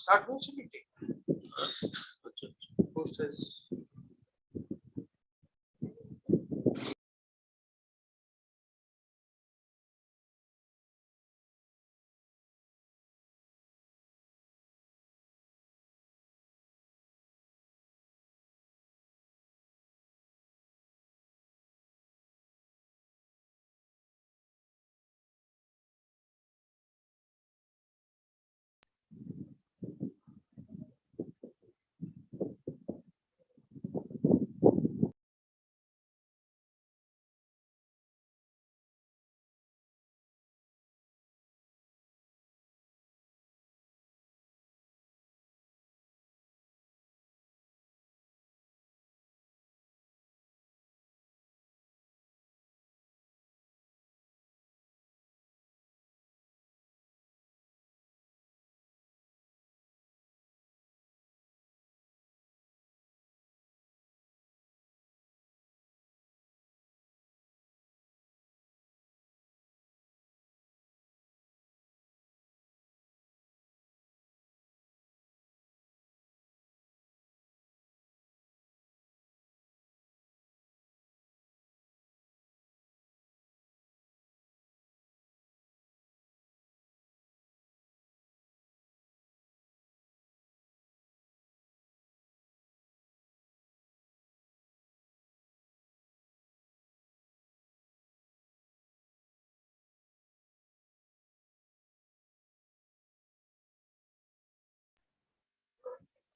start who's meeting? Who says?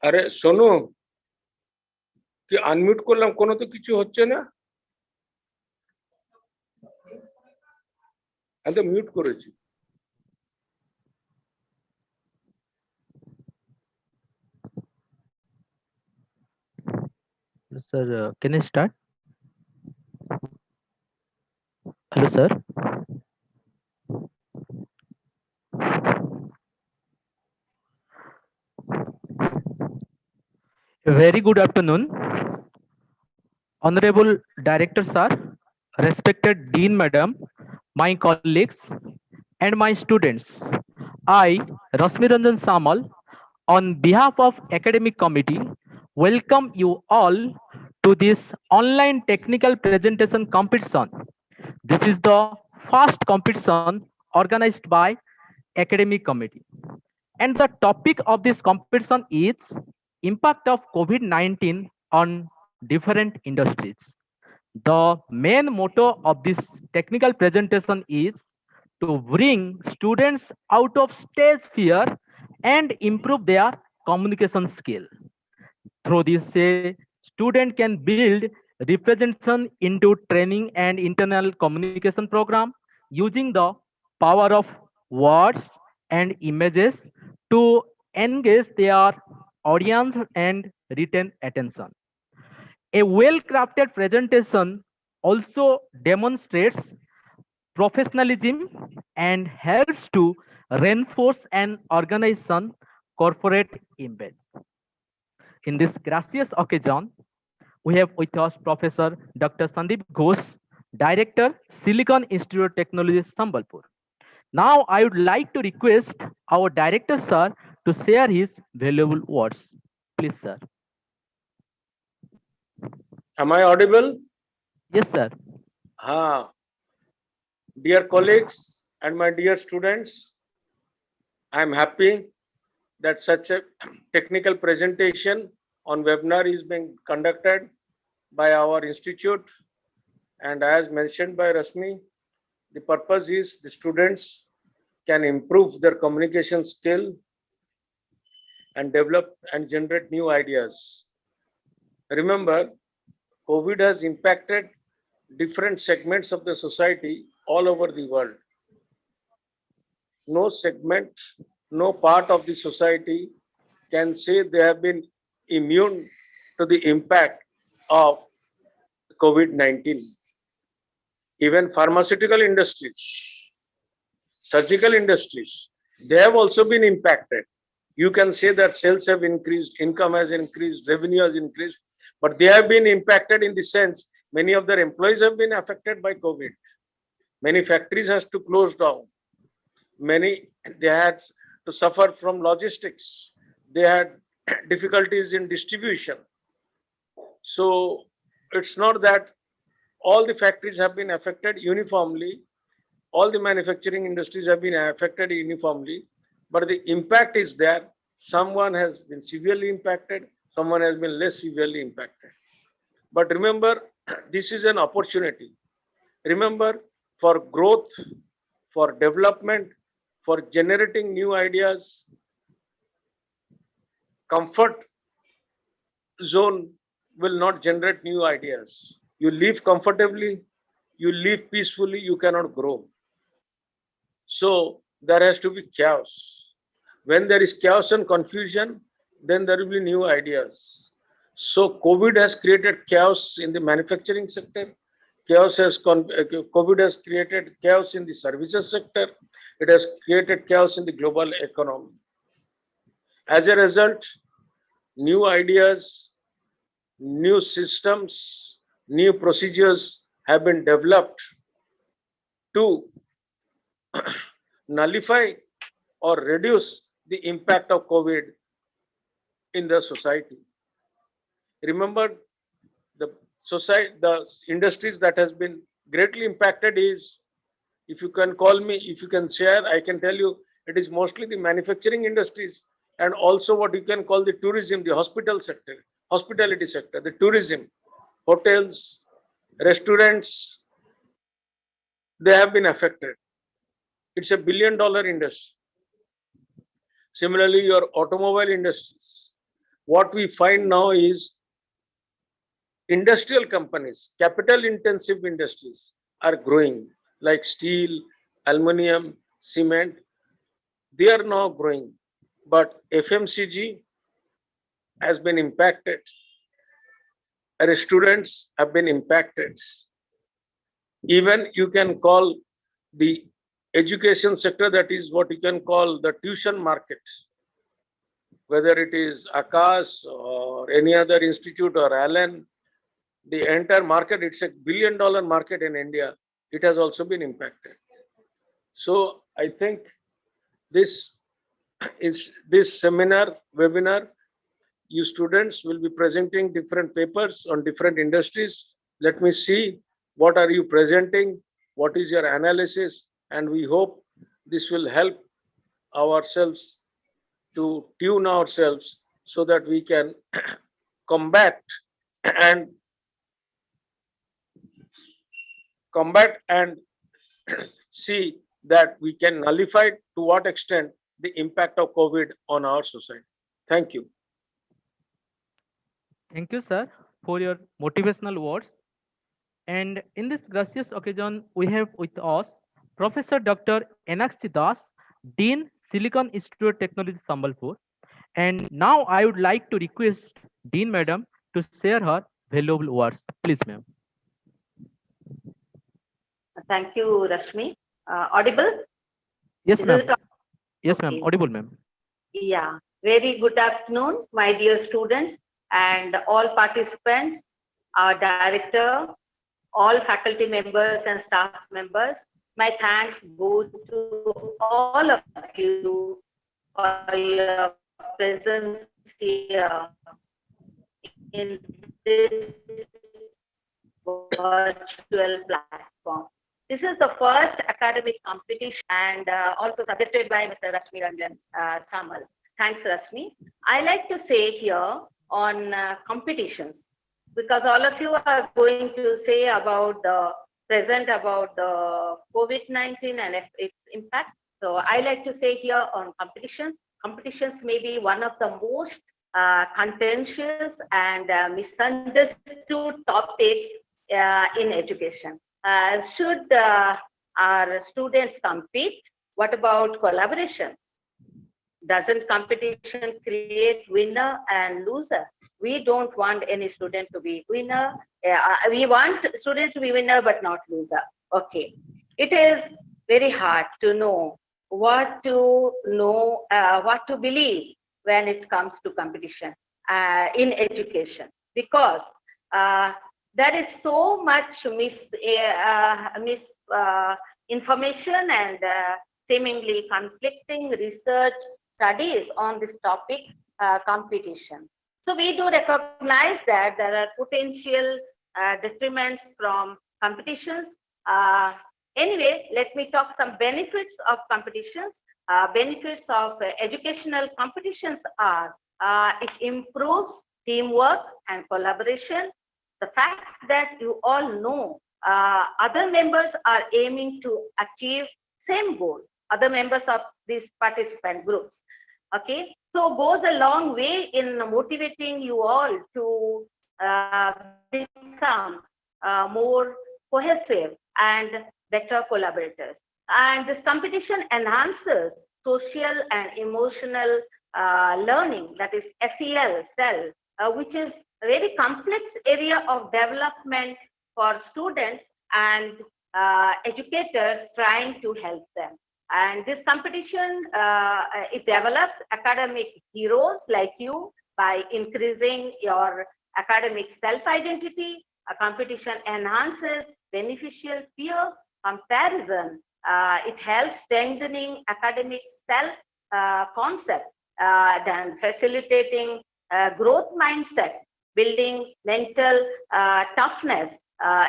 আরে শোনো কি আনমিউট করলাম কোনো তো কিছু হচ্ছে না আমি তো মিউট করেছি Sir, can I start? Hello, sir. A very good afternoon, Honorable Director, sir, respected Dean, Madam, my colleagues, and my students. I, Rasmi Ranjan Samal, on behalf of Academic Committee, welcome you all to this online technical presentation competition. This is the first competition organized by Academic Committee. And the topic of this competition is impact of COVID-19 on different industries. The main motto of this technical presentation is to bring students out of stage fear and improve their communication skill. Through this, a student can build representation into training and internal communication program using the power of words and images to engage their audience and retain attention. A well-crafted presentation also demonstrates professionalism and helps to reinforce an organization corporate image. In this gracious occasion, we have with us Professor Dr. Sandeep Ghosh, Director, Silicon Institute of Technology, Sambalpur. Now, I would like to request our Director, sir, to share his valuable words. Please, sir. am I audible Yes, sir. Dear colleagues and my dear students, I am happy that such a technical presentation on webinar is being conducted by our institute, and as mentioned by Rasmi, the purpose is the students can improve their communication skill and develop and generate new ideas. Remember, COVID has impacted different segments of the society all over the world. No segment, no part of the society can say they have been immune to the impact of COVID-19. Even pharmaceutical industries, surgical industries, they have also been impacted. You can say that sales have increased, income has increased, revenue has increased, but they have been impacted in the sense many of their employees have been affected by COVID. Many factories has to close down. Many, they had to suffer from logistics. they had difficulties in distribution. So it's not that all the factories have been affected uniformly, all the manufacturing industries have been affected uniformly, but the impact is there. Someone has been severely impacted, someone has been less severely impacted. But remember, this is an opportunity. Remember, for growth, for development, for generating new ideas, comfort zone will not generate new ideas. You live comfortably, you live peacefully, you cannot grow. So there has to be chaos. When there is chaos and confusion, then there will be new ideas. So COVID has created chaos in the manufacturing sector. COVID has created chaos in the services sector. It has created chaos in the global economy. As a result, new ideas, new systems, new procedures have been developed to nullify or reduce the impact of COVID in the society. Remember, the society, the industries that has been greatly impacted is, if you can call me, if you can share, I can tell you, it is mostly the manufacturing industries and also what you can call the tourism, the hospital sector, hospitality sector, the tourism, hotels, restaurants, they have been affected. It's a $1 billion industry. Similarly, your automobile industries. What we find now is industrial companies, capital intensive industries are growing like steel, aluminum, cement. They are now growing. But FMCG has been impacted. Restaurants have been impacted. Even you can call the education sector, that is what you can call the tuition market, whether it is Akash or any other institute or Allen, the entire market, it's a $1 billion market in India. It has also been impacted. So I think this this seminar, webinar, you students will be presenting different papers on different industries. Let me see what are you presenting, what is your analysis, and we hope this will help ourselves to tune ourselves so that we can combat and and see that we can nullify to what extent the impact of COVID on our society. Thank you. Thank you, sir, for your motivational words. And in this gracious occasion, we have with us Professor Dr. Enakshi Das, Dean, Silicon Institute Technology, Sambalpur. And now I would like to request Dean Madam to share her valuable words. Please, ma'am. Thank you, Rashmi. Audible? Yes, Is ma'am. it? Yes, ma'am. Okay. Audible, ma'am. Yeah. Very good afternoon, my dear students and all participants, our director, all faculty members and staff members. My thanks go to all of you for your presence here in this virtual platform. This is the first academic competition and also suggested by Mr. Rashmi Ranjan Samal. Thanks, Rashmi. I like to say here on competitions, because all of you are going to say about the present about the COVID-19 and its impact. So I like to say here on competitions. Competitions may be one of the most contentious and misunderstood topics in education. Should our students compete? What about collaboration? Doesn't competition create winner and loser? We don't want any student to be winner. We want students to be winner but not loser. Okay. It is very hard to know what to believe when it comes to competition in education, because there is so much information and seemingly conflicting research studies on this topic competition. So we do recognize that there are potential detriments from competitions. Anyway, let me talk some benefits of competitions. Benefits of educational competitions are it improves teamwork and collaboration. The fact that you all know other members are aiming to achieve same goal, other members of these participant groups. Okay, so goes a long way in motivating you all to become more cohesive and better collaborators. And this competition enhances social and emotional learning, that is SEL, which is a very complex area of development for students and educators trying to help them. And this competition, it develops academic heroes like you by increasing your academic self-identity. A competition enhances beneficial peer comparison. It helps strengthening academic self-concept, then facilitating growth mindset, building mental toughness,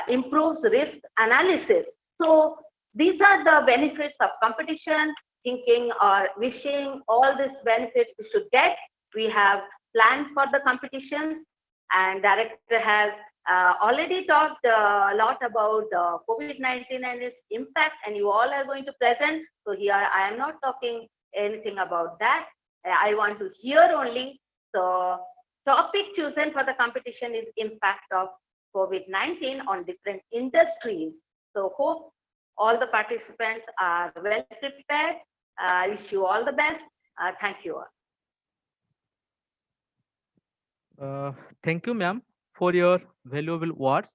improves risk analysis. So these are the benefits of competition, thinking or wishing all these benefits we should get. We have planned for the competitions, and director has already talked a lot about the COVID-19 and its impact, and you all are going to present. So here I am not talking anything about that. I want to hear only. So topic chosen for the competition is impact of COVID-19 on different industries. So hope all the participants are well prepared. I wish you all the best. Thank you all. Thank you, ma'am, for your valuable words.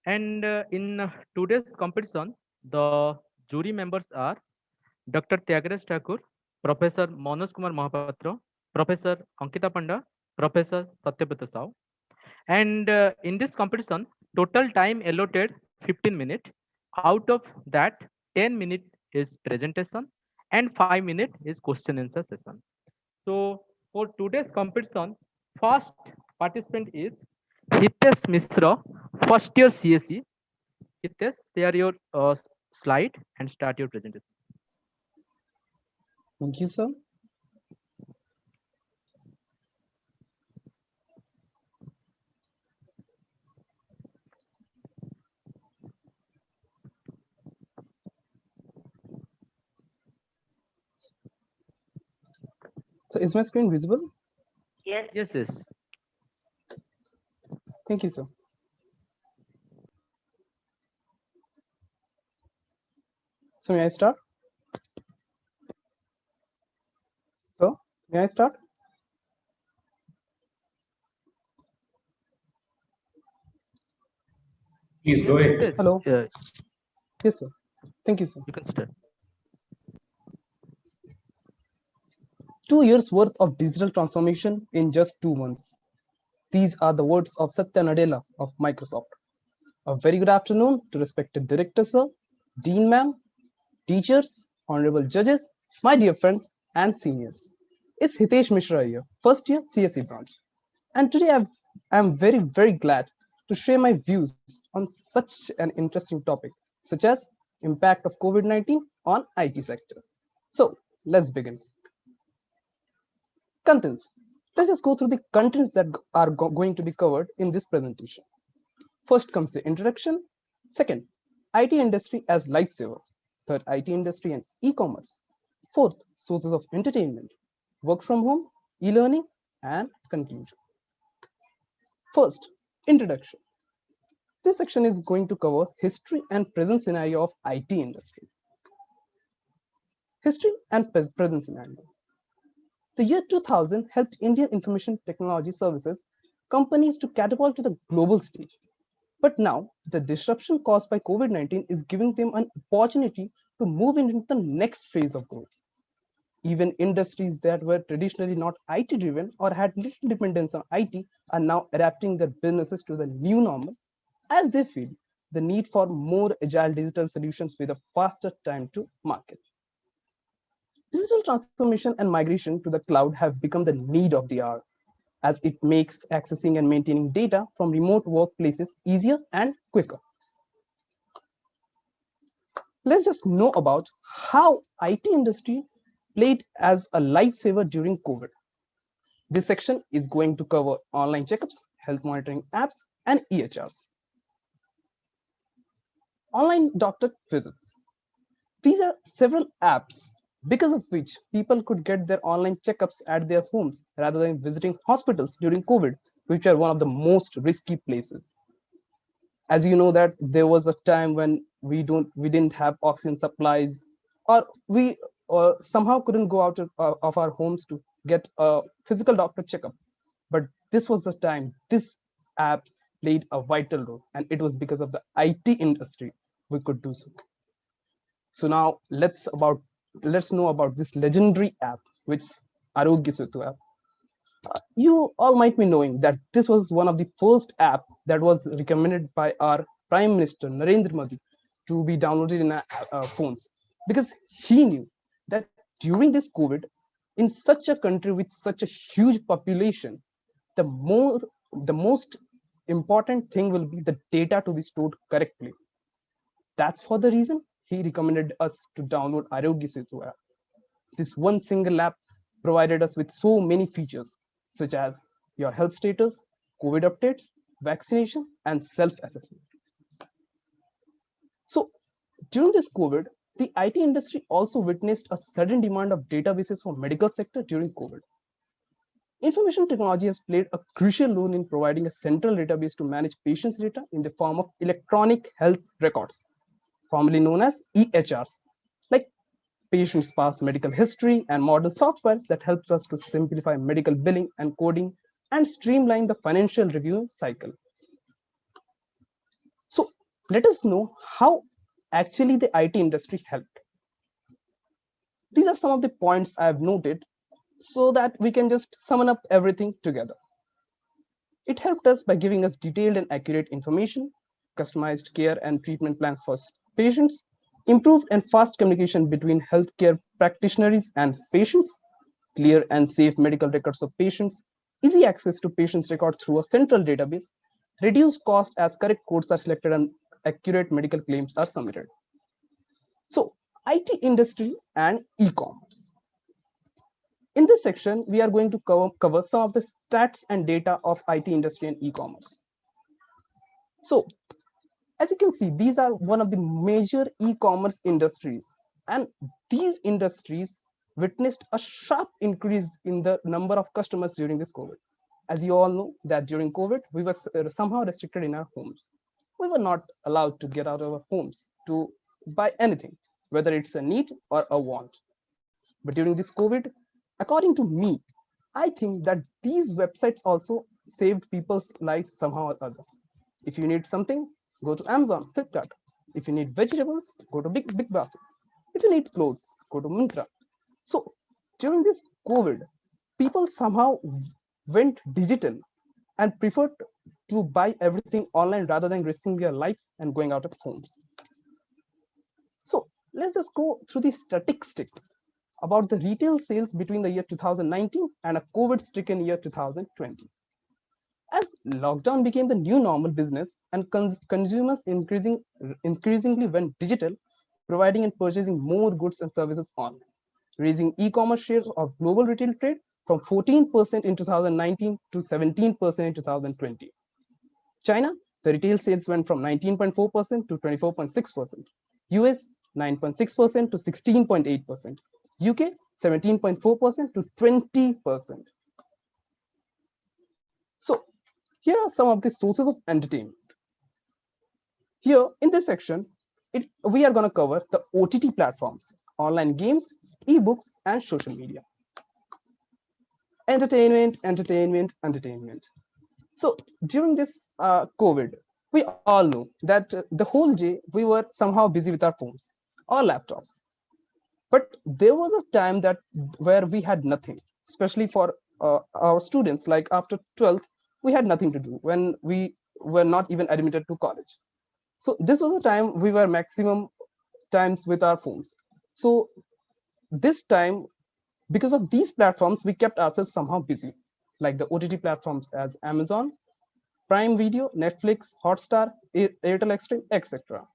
And in today's competition, the jury members are Dr. Tyagaraja Thakur, Professor Manoj Kumar Mahapatra, Professor Ankita Panda, Professor Satyabrata Sao. And in this competition, total time allotted 15 minutes. Out of that, 10 minutes is presentation and 5 minutes is question answer session. So for today's competition, first participant is Hitesh Mishra, first year CSE. Hitesh, share your slide and start your presentation. Thank you, sir. So is my screen visible? Yes. Yes, yes. Thank you, sir. So may I start? So may I start? Please go ahead. Yes, Hello. Yes, sir. Thank you, sir. you can start. 2 years worth of digital transformation in just 2 months. These are the words of Satya Nadella of Microsoft. A very good afternoon to respected director, sir, dean ma'am, teachers, honorable judges, my dear friends and seniors. It's Hitesh Mishra here, first year CSE branch. And today I'm very, very glad to share my views on such an interesting topic, such as impact of COVID-19 on IT sector. So let's begin. Contents. Let's just go through the contents that are going to be covered in this presentation. First comes the introduction. Second, IT industry as lifesaver. Third, IT industry and e-commerce. Fourth, sources of entertainment, work from home, e-learning, and conclusion. First, introduction. This section is going to cover history and present scenario of IT industry. History and present scenario. The year 2000 helped Indian information technology services companies to catapult to the global stage. But now, the disruption caused by COVID-19 is giving them an opportunity to move into the next phase of growth. Even industries that were traditionally not IT driven or had little dependence on IT are now adapting their businesses to the new normal as they feel the need for more agile digital solutions with a faster time to market. Digital transformation and migration to the cloud have become the need of the hour, as it makes accessing and maintaining data from remote workplaces easier and quicker. Let's just know about how IT industry played as a lifesaver during COVID. This section is going to cover online checkups, health monitoring apps, and EHRs. Online doctor visits. These are several apps because of which people could get their online checkups at their homes rather than visiting hospitals during COVID, which are one of the most risky places. As you know that there was a time when we didn't have oxygen supplies, or we somehow couldn't go out of our homes to get a physical doctor checkup. But this was the time this apps played a vital role, and it was because of the IT industry we could do so. So now let's know about this legendary app, which Arogya Setu app. You all might be knowing that this was one of the first app that was recommended by our Prime Minister Narendra Modi to be downloaded in our phones, because he knew that during this COVID, in such a country with such a huge population, the more the most important thing will be the data to be stored correctly. That's for the reason he recommended us to download Arogya Setu app. This one single app provided us with so many features, such as your health status, COVID updates, vaccination, and self-assessment. So during this COVID, the IT industry also witnessed a sudden demand of databases for medical sector during COVID. Information technology has played a crucial role in providing a central database to manage patients' data in the form of electronic health records, formerly known as EHRs, like patients' past medical history and modern softwares that helps us to simplify medical billing and coding and streamline the financial review cycle. So let us know how actually the IT industry helped. These are some of the points I have noted so that we can just sum up everything together. It helped us by giving us detailed and accurate information, customized care and treatment plans for patients, improved and fast communication between healthcare practitioners and patients, clear and safe medical records of patients, easy access to patients' records through a central database, reduced cost as correct codes are selected and accurate medical claims are submitted. So, IT industry and e-commerce. In this section, we are going to cover some of the stats and data of IT industry and e-commerce. So, as you can see, these are one of the major e-commerce industries, and these industries witnessed a sharp increase in the number of customers during this COVID. As you all know that during COVID, we were somehow restricted in our homes. We were not allowed to get out of our homes to buy anything, whether it's a need or a want. But during this COVID, according to me, I think that these websites also saved people's lives somehow or other. If you need something, go to Amazon, Flipkart. If you need vegetables, go to Big Basket. If you need clothes, go to Myntra. So during this COVID, people somehow went digital and preferred to buy everything online rather than risking their lives and going out of homes. So let's just go through the statistics about the retail sales between the year 2019 and a COVID-stricken year 2020. As lockdown became the new normal business and consumers increasingly went digital, providing and purchasing more goods and services online, raising e-commerce share of global retail trade from 14% in 2019 to 17% in 2020. China, the retail sales went from 19.4% to 24.6%. US, 9.6% to 16.8%. UK, 17.4% to 20%. So here are some of the sources of entertainment. Here in this section, we are going to cover the OTT platforms, online games, ebooks, and social media. Entertainment, entertainment, entertainment. So during this COVID, we all know that the whole day we were somehow busy with our phones or laptops. But there was a time that where we had nothing, especially for our students. Like after 12th, we had nothing to do when we were not even admitted to college. So this was a time we were maximum times with our phones. So this time, because of these platforms, we kept ourselves somehow busy, like the OTT platforms as Amazon, Prime Video, Netflix, Hotstar, Airtel Extreme, etc.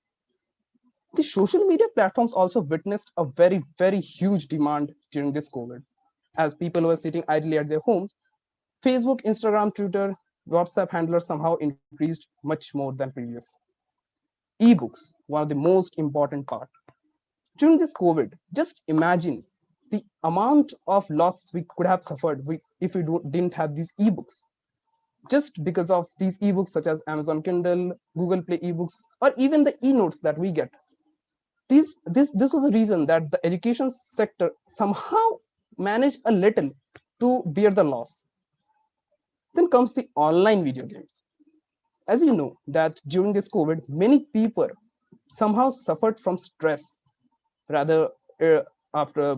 The social media platforms also witnessed a very, very huge demand during this COVID. As people were sitting idly at their homes, Facebook, Instagram, Twitter, WhatsApp handlers somehow increased much more than previous. Ebooks, one of the most important part. During this COVID, just imagine the amount of loss we could have suffered if we didn't have these ebooks. Just because of these ebooks such as Amazon Kindle, Google Play ebooks, or even the e-notes that we get. This was the reason that the education sector somehow managed a little to bear the loss. Then comes the online video games. As you know, that during this COVID, many people somehow suffered from stress, rather after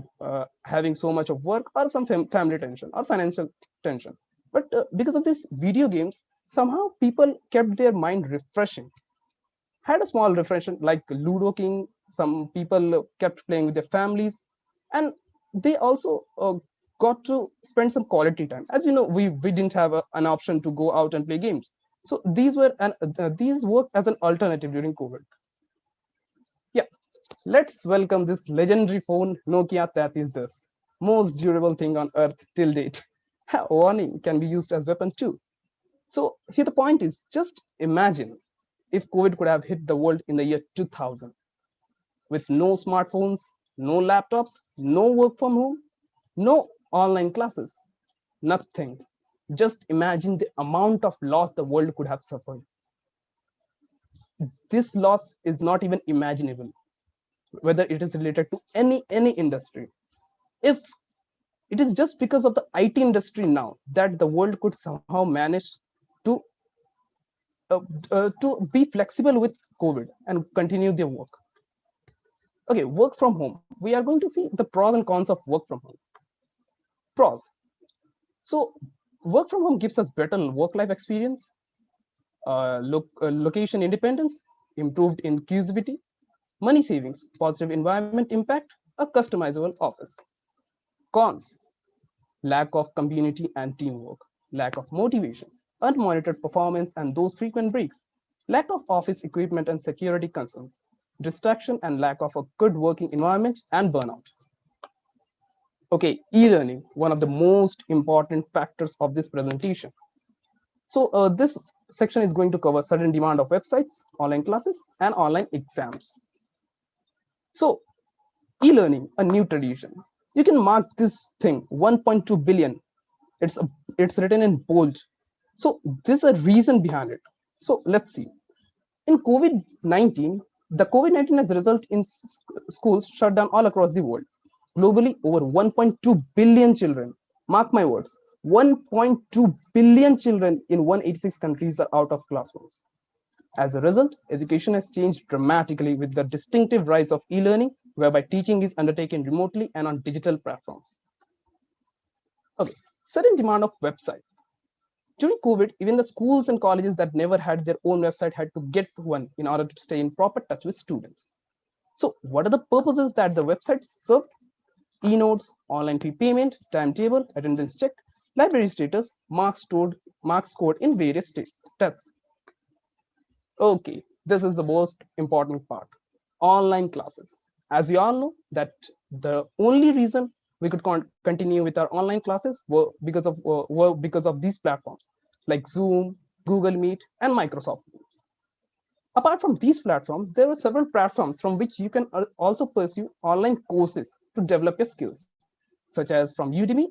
having so much of work or some family tension or financial tension. But because of these video games, somehow people kept their mind refreshing, had a small refreshing like Ludo King. Some people kept playing with their families, and they also got to spend some quality time. As you know, we didn't have an option to go out and play games, so these worked as an alternative during COVID. Yeah, let's welcome this legendary phone, Nokia 3310, most durable thing on earth till date. Warning can be used as weapon too. So here the point is, just imagine if COVID could have hit the world in the year 2000 with no smartphones, no laptops, no work from home, no online classes, nothing. Just imagine the amount of loss the world could have suffered. This loss is not even imaginable, whether it is related to any industry. If it is just because of the IT industry now that the world could somehow manage to to be flexible with COVID and continue their work. Okay, work from home. We are going to see the pros and cons of work from home. Pros. So work from home gives us better work-life experience, location independence, improved inclusivity, money savings, positive environment impact, a customizable office. Cons: lack of community and teamwork, lack of motivation, unmonitored performance and those frequent breaks, lack of office equipment and security concerns, distraction and lack of a good working environment, and burnout. Okay, e-learning, one of the most important factors of this presentation. So this section is going to cover sudden demand of websites, online classes, and online exams. So e-learning, a new tradition. You can mark this thing 1.2 billion. It's written in bold. So there's a reason behind it. So let's see. In COVID-19, the COVID-19 has resulted in schools shut down all across the world. Globally, over 1.2 billion children, mark my words, 1.2 billion children in 186 countries are out of classrooms. As a result, education has changed dramatically with the distinctive rise of e-learning, whereby teaching is undertaken remotely and on digital platforms. Okay, sudden demand of websites. During COVID, even the schools and colleges that never had their own website had to get one in order to stay in proper touch with students. So what are the purposes that the websites serve? E-notes, online fee payment, timetable, attendance check, library status, marks scored in various tests. Okay, this is the most important part. Online classes. As you all know, that the only reason we could continue with our online classes were because of these platforms like Zoom, Google Meet, and Microsoft Teams. Apart from these platforms, there are several platforms from which you can also pursue online courses to develop your skills, such as from Udemy,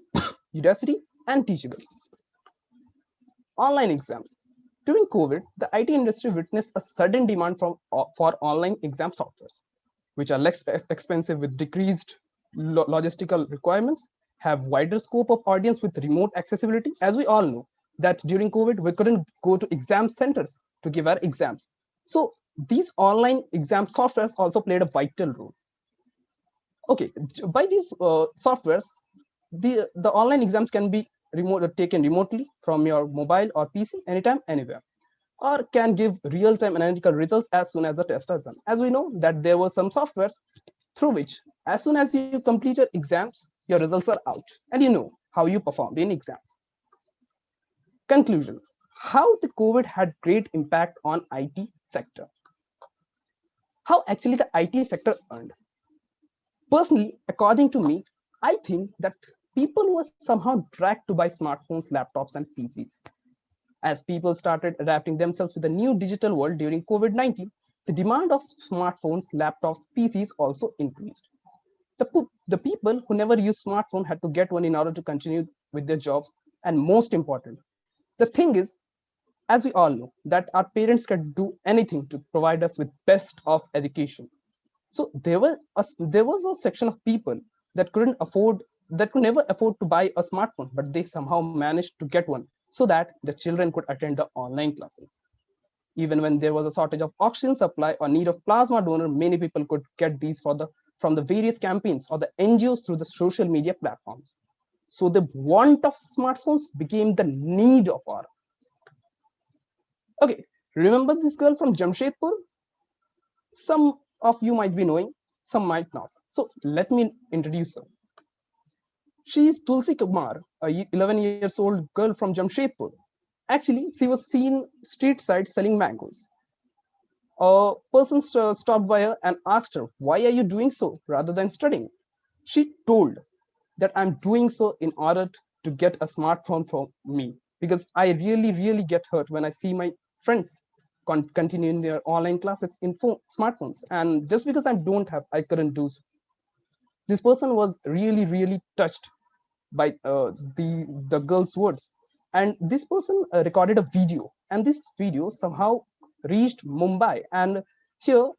Udacity, and Teachable. Online exams. During COVID, the IT industry witnessed a sudden demand for online exam softwares, which are less expensive with decreased logistical requirements, have wider scope of audience with remote accessibility. As we all know, that during COVID, we couldn't go to exam centers to give our exams. So these online exam softwares also played a vital role. Okay, by these softwares, the online exams can be taken remotely from your mobile or PC anytime, anywhere, or can give real-time analytical results as soon as the test is done. As we know that there were some softwares through which As soon as you complete your exams, your results are out, and you know how you performed in exam. Conclusion: how the COVID had great impact on IT sector. How actually the IT sector earned. Personally, according to me, I think that people were somehow dragged to buy smartphones, laptops, and PCs. As people started adapting themselves with the new digital world during COVID-19, the demand of smartphones, laptops, PCs also increased. The people who never used smartphone had to get one in order to continue with their jobs. And most important, the thing is, as we all know, that our parents can do anything to provide us with best of education. So there was a section of people that couldn't afford, that could never afford to buy a smartphone, but they somehow managed to get one so that the children could attend the online classes. Even when there was a shortage of oxygen supply or need of plasma donor, many people could get these from the various campaigns or the NGOs through the social media platforms. So the want of smartphones became the need of our. Okay, remember this girl from Jamshedpur? Some of you might be knowing, some might not. So let me introduce her. She is Tulsi Kumar, a 11 years old girl from Jamshedpur. Actually, she was seen street side selling mangoes. A person stopped by her and asked her, "Why are you doing so rather than studying?" She told that I'm doing so in order to get a smartphone for me, because I really, really get hurt when I see my friends continuing their online classes in smartphones. And just because I don't have, I couldn't do so. This person was really, really touched by the girl's words, and this person recorded a video, and this video somehow reached Mumbai, and here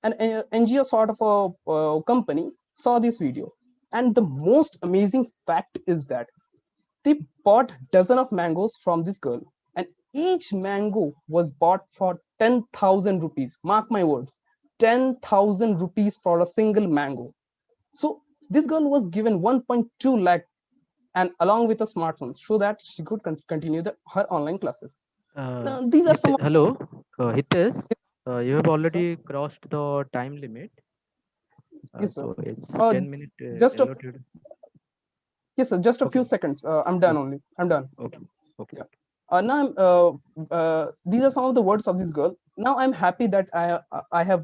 an NGO sort of a company saw this video. And the most amazing fact is that they bought dozen of mangoes from this girl, and each mango was bought for 10,000 rupees. Mark my words, 10,000 rupees for a single mango. So this girl was given 1.2 lakh, and along with a smartphone, so that she could continue her online classes. These are some of Hello, Hitesh, you have sir. already crossed the time limit. Yes, sir. So it's Uh, 10 minute just a allotted. yes, sir. Just a Okay. few seconds. I'm done Yes. only. I'm done. Okay. Okay. Yeah. Now, these are some of the words of this girl. Now I'm happy that I have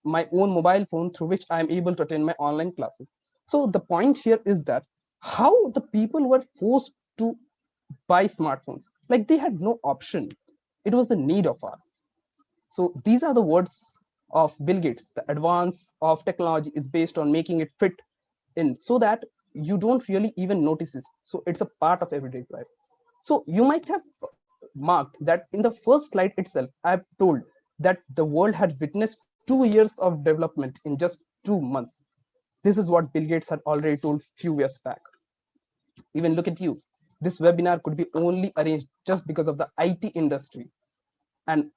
my own mobile phone through which I'm able to attend my online classes. So the point here is that how the people were forced to buy smartphones, like they had no option. It was the need of our. So these are the words of Bill Gates. The advance of technology is based on making it fit in so that you don't really even notice it. So it's a part of everyday life. So you might have marked that in the first slide itself, I've told that the world had witnessed 2 years of development in just 2 months. This is what Bill Gates had already told few years back. Even look at you. This webinar could be only arranged just because of the IT industry. And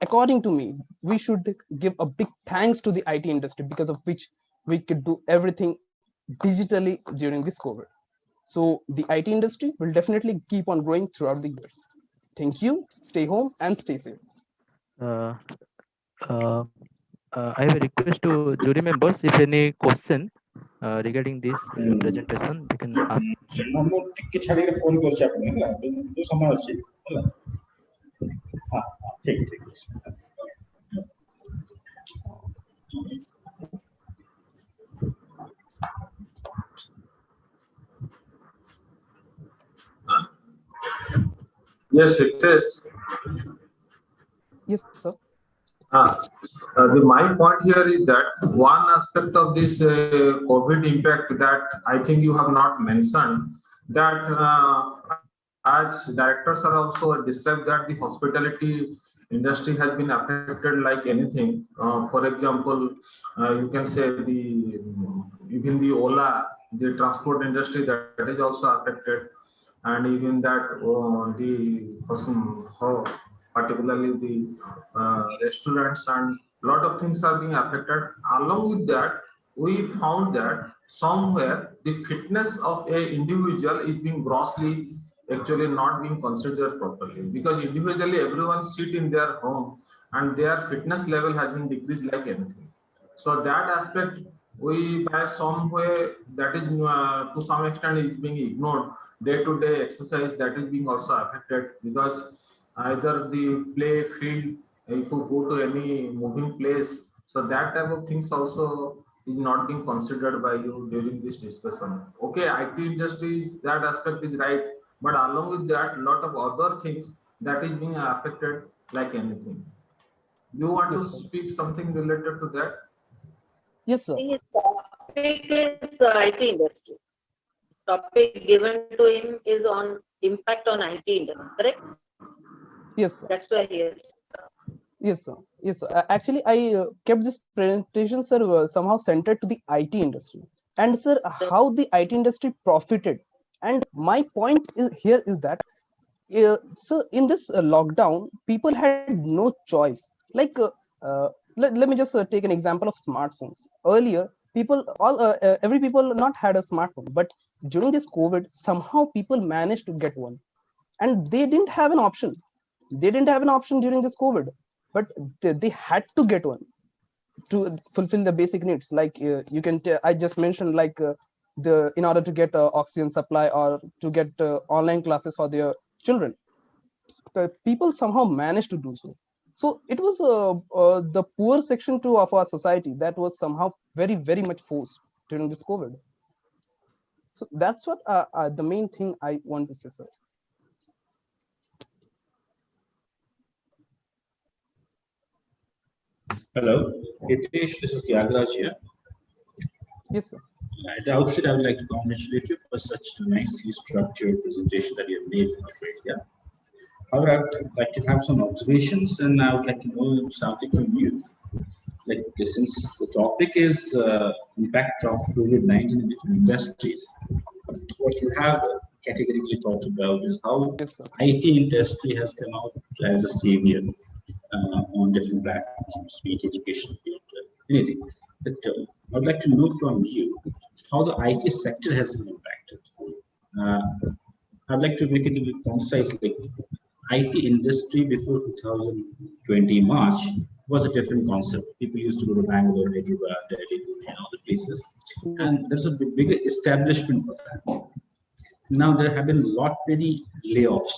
according to me, we should give a big thanks to the IT industry, because of which we could do everything digitally during this COVID. So the IT industry will definitely keep on growing throughout the years. Thank you. Stay home and stay safe. Uh, uh, I have a request to jury members. If any question regarding this presentation, they can ask. ମୁଁ ଟିକେ ଛାଡ଼ିକି phone କରୁଛି ଆପଣଙ୍କୁ ହେଲା, ଯୋଉ ସମୟ ଅଛି ହେଲା। ହଁ ହଁ ଠିକ୍ ଅଛି। Yes, it is. Yes, sir. My point here is that one aspect of this COVID impact that I think you have not mentioned, that as directors are also described that the hospitality industry has been affected like anything. For example, you can say even the Ola, the transport industry, that is also affected, and even that particularly the restaurants and lot of things are being affected. Along with that, we found that somewhere the fitness of a individual is being grossly actually not being considered properly, because individually everyone sit in their home and their fitness level has been decreased like anything. So that aspect we by some way that is to some extent is being ignored. Day-to-day exercise that is being also affected because either the play field, if you go to any moving place, so that type of things also is not being considered by you during this discussion. Okay, IT industries, that aspect is right, but along with that, lot of other things that is being affected like anything. You want to Yes, sir. speak something related to that? Yes, sir. His topic is IT industry. Topic given to him is on impact on IT industry, correct? Yes, sir. That's why he is. Yes, sir. Yes, sir. Actually, I kept this presentation, sir, somehow centered to the IT industry, and sir, how the IT industry profited. And my point is here is that, so in this lockdown, people had no choice. Like, let me just take an example of smartphones. Earlier, every people not had a smartphone, but during this COVID, somehow people managed to get one, and they didn't have an option. They didn't have an option during this COVID, but they had to get one to fulfill the basic needs. Like, I just mentioned, like, the in order to get oxygen supply or to get online classes for their children, the people somehow managed to do so. So it was the poor section too of our society that was somehow very much forced during this COVID. So that's what the main thing I want to say, sir. Hello, Hitesh, this is Tyagaraja here. Yes, sir. At the outset, I would like to congratulate you for such a nicely structured presentation that you have made, my friend. Yeah. However, I would like to have some observations, and I would like to know something from you. Like, since the topic is impact of COVID-19 in different industries, what you have categorically talked about is how Yes, sir. IT industry has come out as a savior on different platforms, be it education, be it anything. But I'd like to know from you how the IT sector has been impacted. I'd like to make it a little concise. Like, IT industry before 2020 March was a different concept. People used to go to Bangalore, Hyderabad, Delhi, Pune, and other places, Yes, and there's a bigger establishment for that. Now there have been a lot many layoffs.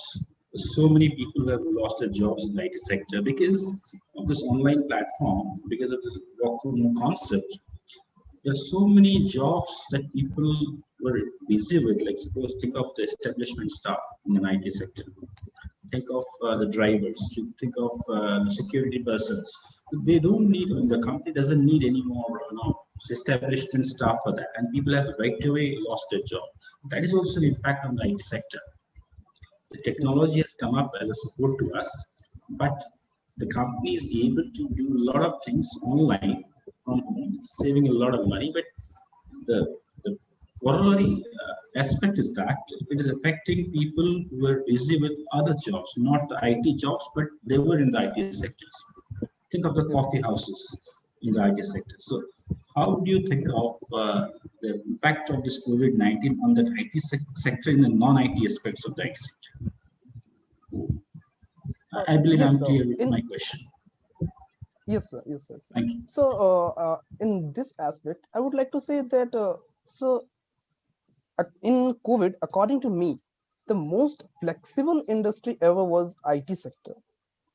So many people have lost their jobs in the IT sector because of this online platform, because of this work from home concept. There's so many jobs that people were busy with. Like, suppose think of the establishment staff in an IT sector. Think of the drivers. Think of the security persons. They don't need. The company doesn't need any more, establishment staff for that, and people have right away lost their job. That is also an impact on the IT sector. The technology has come up as a support to us, but the company is able to do a lot of things online from home, saving a lot of money. But the corollary aspect is that it is affecting people who are busy with other jobs, not the IT jobs, but they were in the IT sectors. Think of the coffee houses in the IT sector. So, how do you think of the impact of this COVID-19 on the IT sector in the non-IT aspects of the IT sector? I believe yes, I'm sir. clear with my question. Yes, sir. Yes, sir. Thank you. So, in this aspect, I would like to say that in COVID, according to me, the most flexible industry ever was IT sector.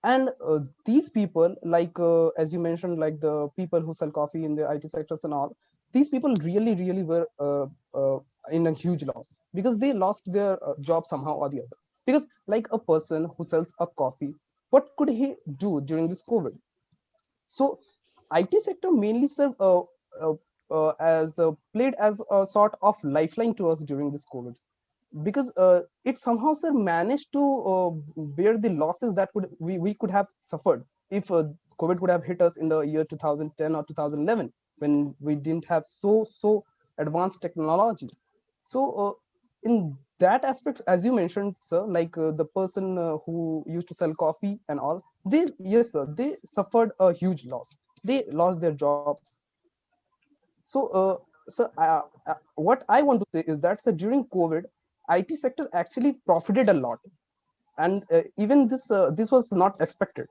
And these people, like, as you mentioned, like the people who sell coffee in the IT sectors and all, these people really were in a huge loss because they lost their job somehow or the other. Because, like, a person who sells a coffee, what could he do during this COVID? So IT sector mainly serve as played as a sort of lifeline to us during this COVID, because it somehow, sir, managed to bear the losses that we could have suffered if COVID would have hit us in the year 2010 or 2011, when we didn't have so advanced technology. So in that aspect, as you mentioned, sir, like, the person who used to sell coffee and all, they, yes, sir, they suffered a huge loss. They lost their jobs. So what I want to say is that, sir, during COVID, IT sector actually profited a lot, and even this was not expected.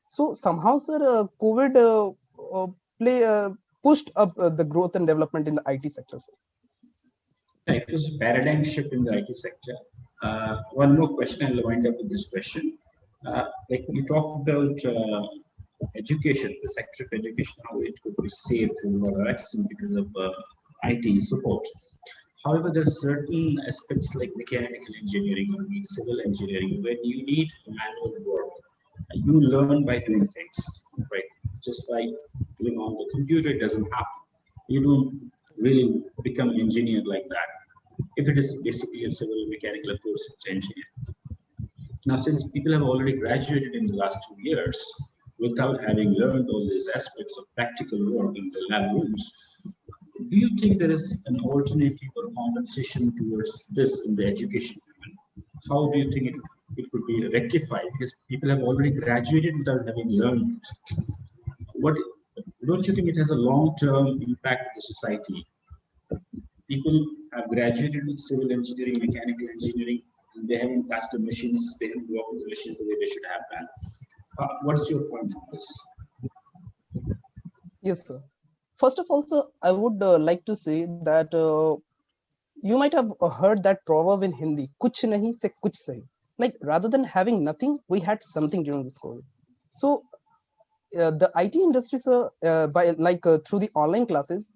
So somehow, sir, COVID play pushed up the growth and development in the IT sector? It was a paradigm shift in the IT sector. One more question, I'll wind up with this question. Like you talked about education, the sector of education, how it could be saved through a vaccine because of IT support. However, there are certain aspects like mechanical engineering or civil engineering when you need manual work. You learn by doing things, right? Just by doing on the computer, it doesn't happen. You don't really become an engineer like that. If it is basically a civil mechanical course, it's engineer. Now, since people have already graduated in the last 2 years without having learned all these aspects of practical work in the lab rooms, do you think there is an alternative or compensation towards this in the education movement? How do you think it could be rectified? Because people have already graduated without having learned it. What don't you think it has a long-term impact on the society? People have graduated with civil engineering, mechanical engineering, and they haven't touched the machines, they haven't worked with the machines the way they should have done. What's your point on this? Yes, sir. First of all, sir, I would like to say that you might have heard that proverb in Hindi, kuch nahi se kuch sahi. Like rather than having nothing, we had something during this COVID. So the IT industry, sir, by like through the online classes,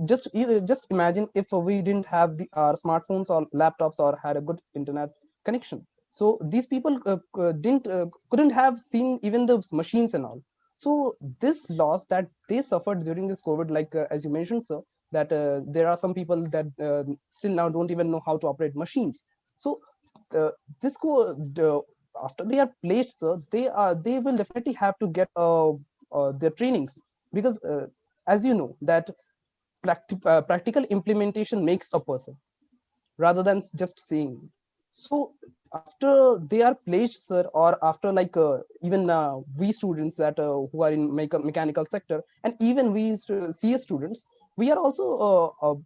just imagine if we didn't have our smartphones or laptops or had a good internet connection. So these people couldn't have seen even the machines and all. So this loss that they suffered during this COVID, like as you mentioned, sir, that there are some people that still now don't even know how to operate machines. So this after they are placed, sir, they will definitely have to get their trainings, because as you know that practical implementation makes a person rather than just saying. So after they are placed, sir, or after like even we students that who are in mechanical sector, and even we CS students, we are also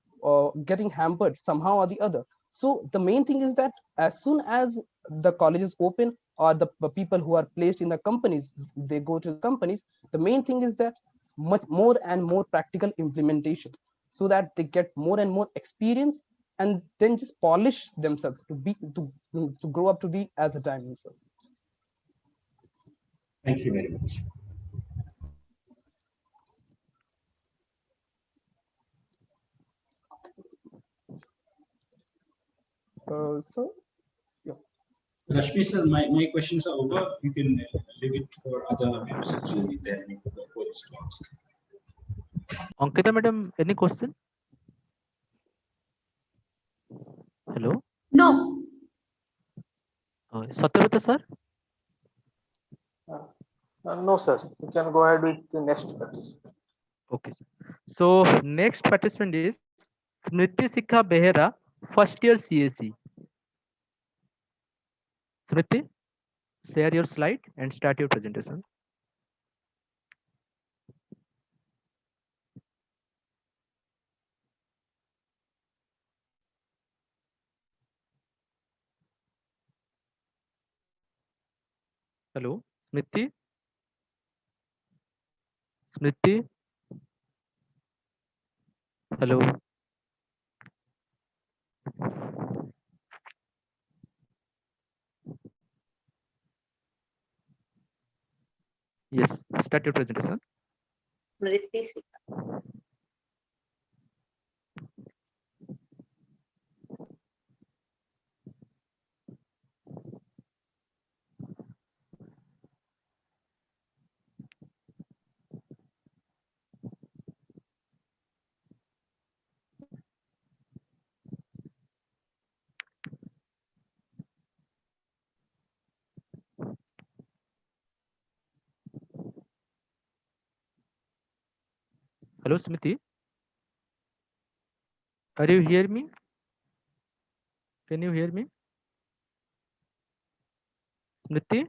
getting hampered somehow or the other. So the main thing is that as soon as the colleges open, or the people who are placed in the companies, they go to the companies, the main thing is that much more and more practical implementation, so that they get more and more experience, and then just polish themselves to grow up to be as a diamond. Thank you very much. So yeah. Rashmi sir, my questions are over. You can leave it for other members of jury if they have any questions to ask. Ankita madam, any question? Hello? No. Satyavata sir? No, sir. You can go ahead with the next participant. Okay, sir. So next participant is Smriti Sikha Behera, first year CAC. Smriti, share your slide and start your presentation. Hello, Smriti? Smriti? Hello? Yes, start your presentation. Smriti. Hello, Smriti? Are you hear me? Can you hear me? Smriti?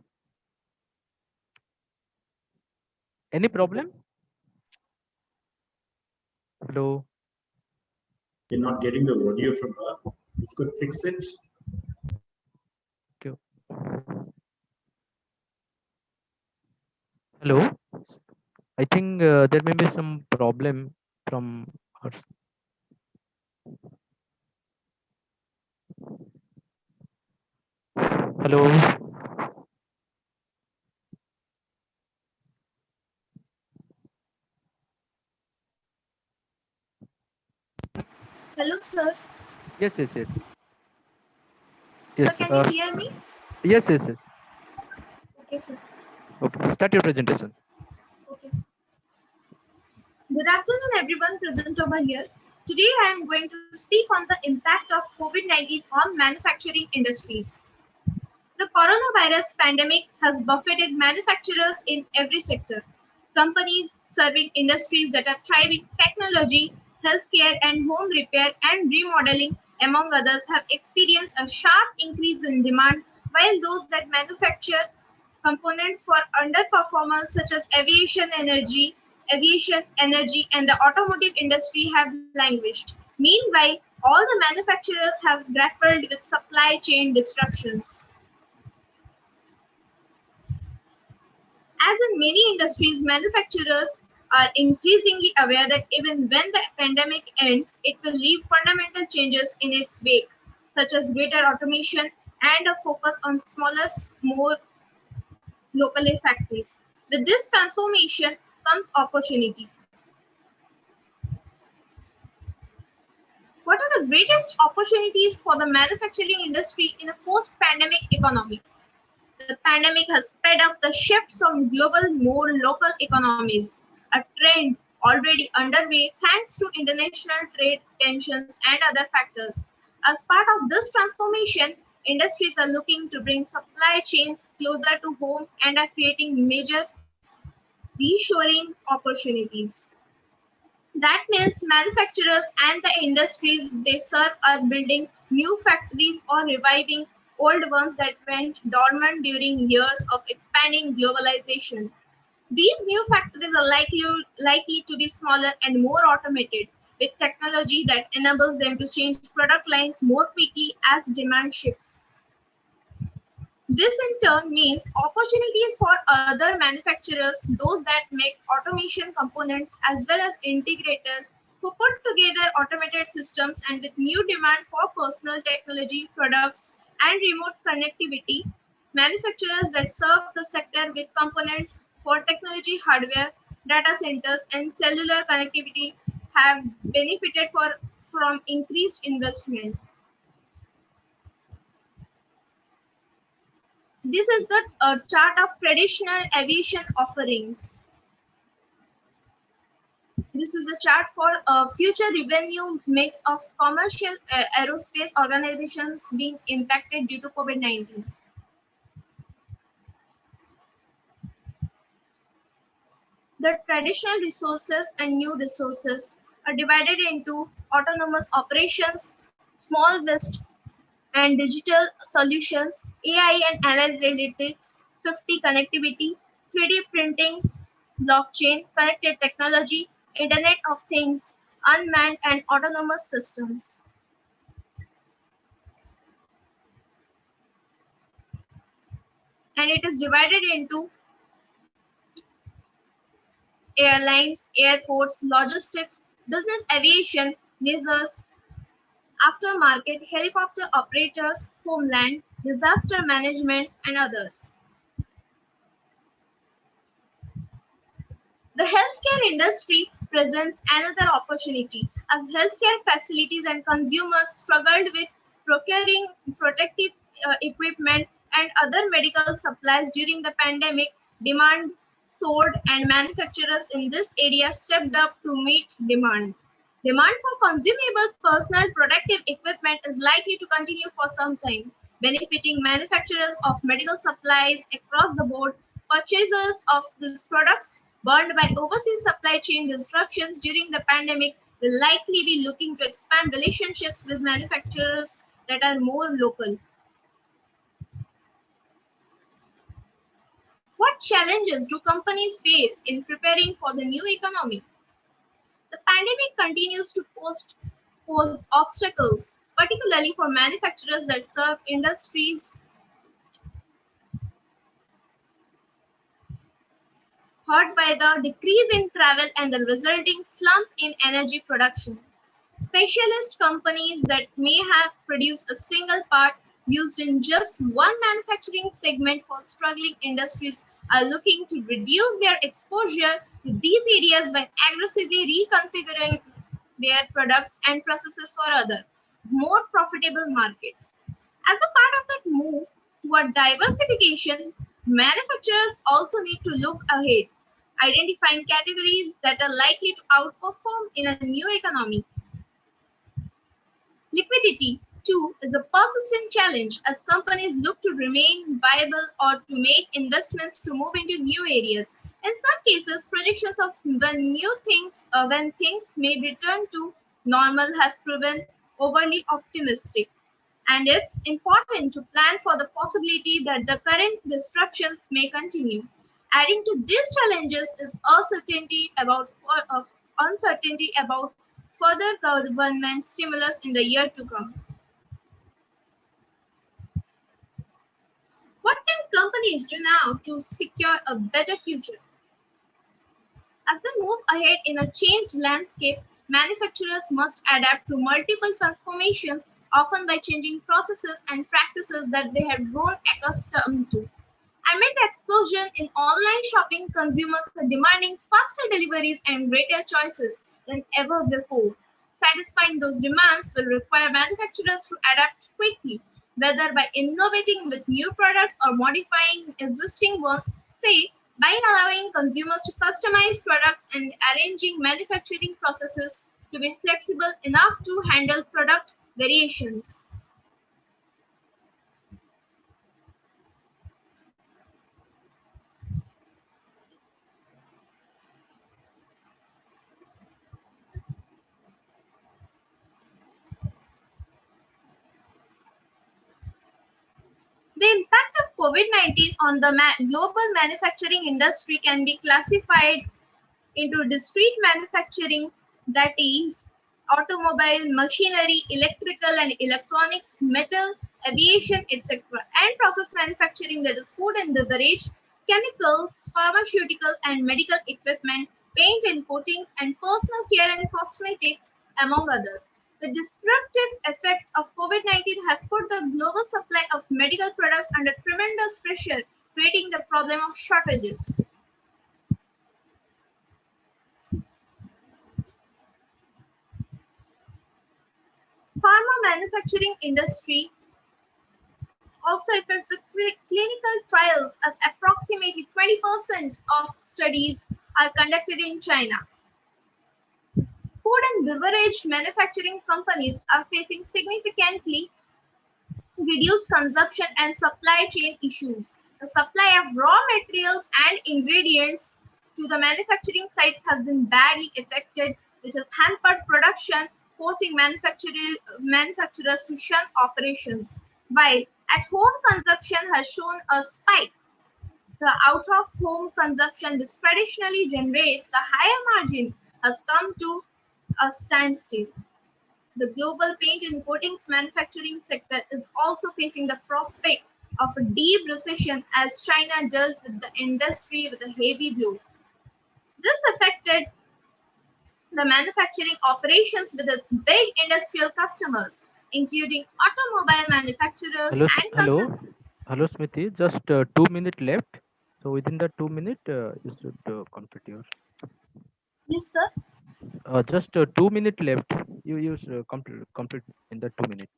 Any problem? Hello? You're not getting the audio from her. If you could fix it. Okay. Hello? I think there may be some problem from our. Hello. Hello, sir. Yes, yes, yes. Sir, Yes. can you hear me? Yes, yes, yes. Okay, sir. Okay. Start your presentation. Okay. Good afternoon, everyone present over here. Today, I am going to speak on the impact of COVID-19 on manufacturing industries. The coronavirus pandemic has buffeted manufacturers in every sector. Companies serving industries that are thriving, technology, healthcare, and home repair and remodeling, among others, have experienced a sharp increase in demand, while those that manufacture components for underperformers such as aviation, energy, and the automotive industry have languished. Meanwhile, all the manufacturers have grappled with supply chain disruptions. As in many industries, manufacturers are increasingly aware that even when the pandemic ends, it will leave fundamental changes in its wake, such as greater automation and a focus on smaller, more local factories. With this transformation comes opportunity. What are the greatest opportunities for the manufacturing industry in a post-pandemic economy? The pandemic has sped up the shift from global more local economies, a trend already underway thanks to international trade tensions and other factors. As part of this transformation, industries are looking to bring supply chains closer to home and are creating major reshoring opportunities. That means manufacturers and the industries they serve are building new factories or reviving old ones that went dormant during years of expanding globalization. These new factories are likely to be smaller and more automated, with technology that enables them to change product lines more quickly as demand shifts. This in turn means opportunities for other manufacturers, those that make automation components as well as integrators who put together automated systems, and with new demand for personal technology products and remote connectivity, manufacturers that serve the sector with components for technology hardware, data centers, and cellular connectivity have benefited from increased investment. This is the chart of traditional aviation offerings. This is a chart for a future revenue mix of commercial aerospace organizations being impacted due to COVID-19. The traditional resources and new resources are divided into autonomous operations, small waste and digital solutions, AI and analytics, 50 connectivity, 3D printing, blockchain, connected technology, Internet of Things, unmanned and autonomous systems. And it is divided into airlines, airports, logistics, business aviation, lasers, aftermarket, helicopter operators, homeland, disaster management, and others. The healthcare industry presents another opportunity as healthcare facilities and consumers struggled with procuring protective equipment and other medical supplies during the pandemic. Demand soared, and manufacturers in this area stepped up to meet demand. Demand for consumable personal protective equipment is likely to continue for some time, benefiting manufacturers of medical supplies across the board. Purchasers of these products burned by overseas supply chain disruptions during the pandemic will likely be looking to expand relationships with manufacturers that are more local. What challenges do companies face in preparing for the new economy? The pandemic continues to pose obstacles, particularly for manufacturers that serve industries. hurt by the decrease in travel and the resulting slump in energy production. Specialist companies that may have produced a single part used in just one manufacturing segment for struggling industries are looking to reduce their exposure to these areas by aggressively reconfiguring their products and processes for other, more profitable markets. As a part of that move toward diversification, manufacturers also need to look ahead, identifying categories that are likely to outperform in a new economy. Liquidity, too, is a persistent challenge as companies look to remain viable or to make investments to move into new areas. In some cases, projections of when things may return to normal have proven overly optimistic. And it's important to plan for the possibility that the current disruptions may continue. Adding to these challenges is uncertainty about further government stimulus in the year to come. What can companies do now to secure a better future? As they move ahead in a changed landscape, manufacturers must adapt to multiple transformations, often by changing processes and practices that they have grown accustomed to. Amid the explosion in online shopping, consumers are demanding faster deliveries and greater choices than ever before. Satisfying those demands will require manufacturers to adapt quickly, whether by innovating with new products or modifying existing ones, say by allowing consumers to customize products and arranging manufacturing processes to be flexible enough to handle product variations. The impact of COVID-19 on the global manufacturing industry can be classified into discrete manufacturing, that is, automobile, machinery, electrical and electronics, metal, aviation, etc., and process manufacturing, that is, food and beverage, chemicals, pharmaceutical and medical equipment, paint and coatings, and personal care and cosmetics, among others. The destructive effects of COVID-19 have put the global supply of medical products under tremendous pressure, creating the problem of shortages. Pharma manufacturing industry also affects the clinical trials as approximately 20% of studies are conducted in China. Food and beverage manufacturing companies are facing significantly reduced consumption and supply chain issues. The supply of raw materials and ingredients to the manufacturing sites has been badly affected, which has hampered production, forcing manufacturers to shun operations. While at-home consumption has shown a spike, the out-of-home consumption, which traditionally generates the higher margin, has come to a standstill. The global paint and coatings manufacturing sector is also facing the prospect of a deep recession as China dealt with the industry with a heavy blow. This affected the manufacturing operations with its big industrial customers, including automobile manufacturers Hello, and hello, Smriti. Just 2 minutes left. So within the 2 minutes, you should complete your. Yes, sir. Just 2 minutes left. You should complete in the 2 minutes.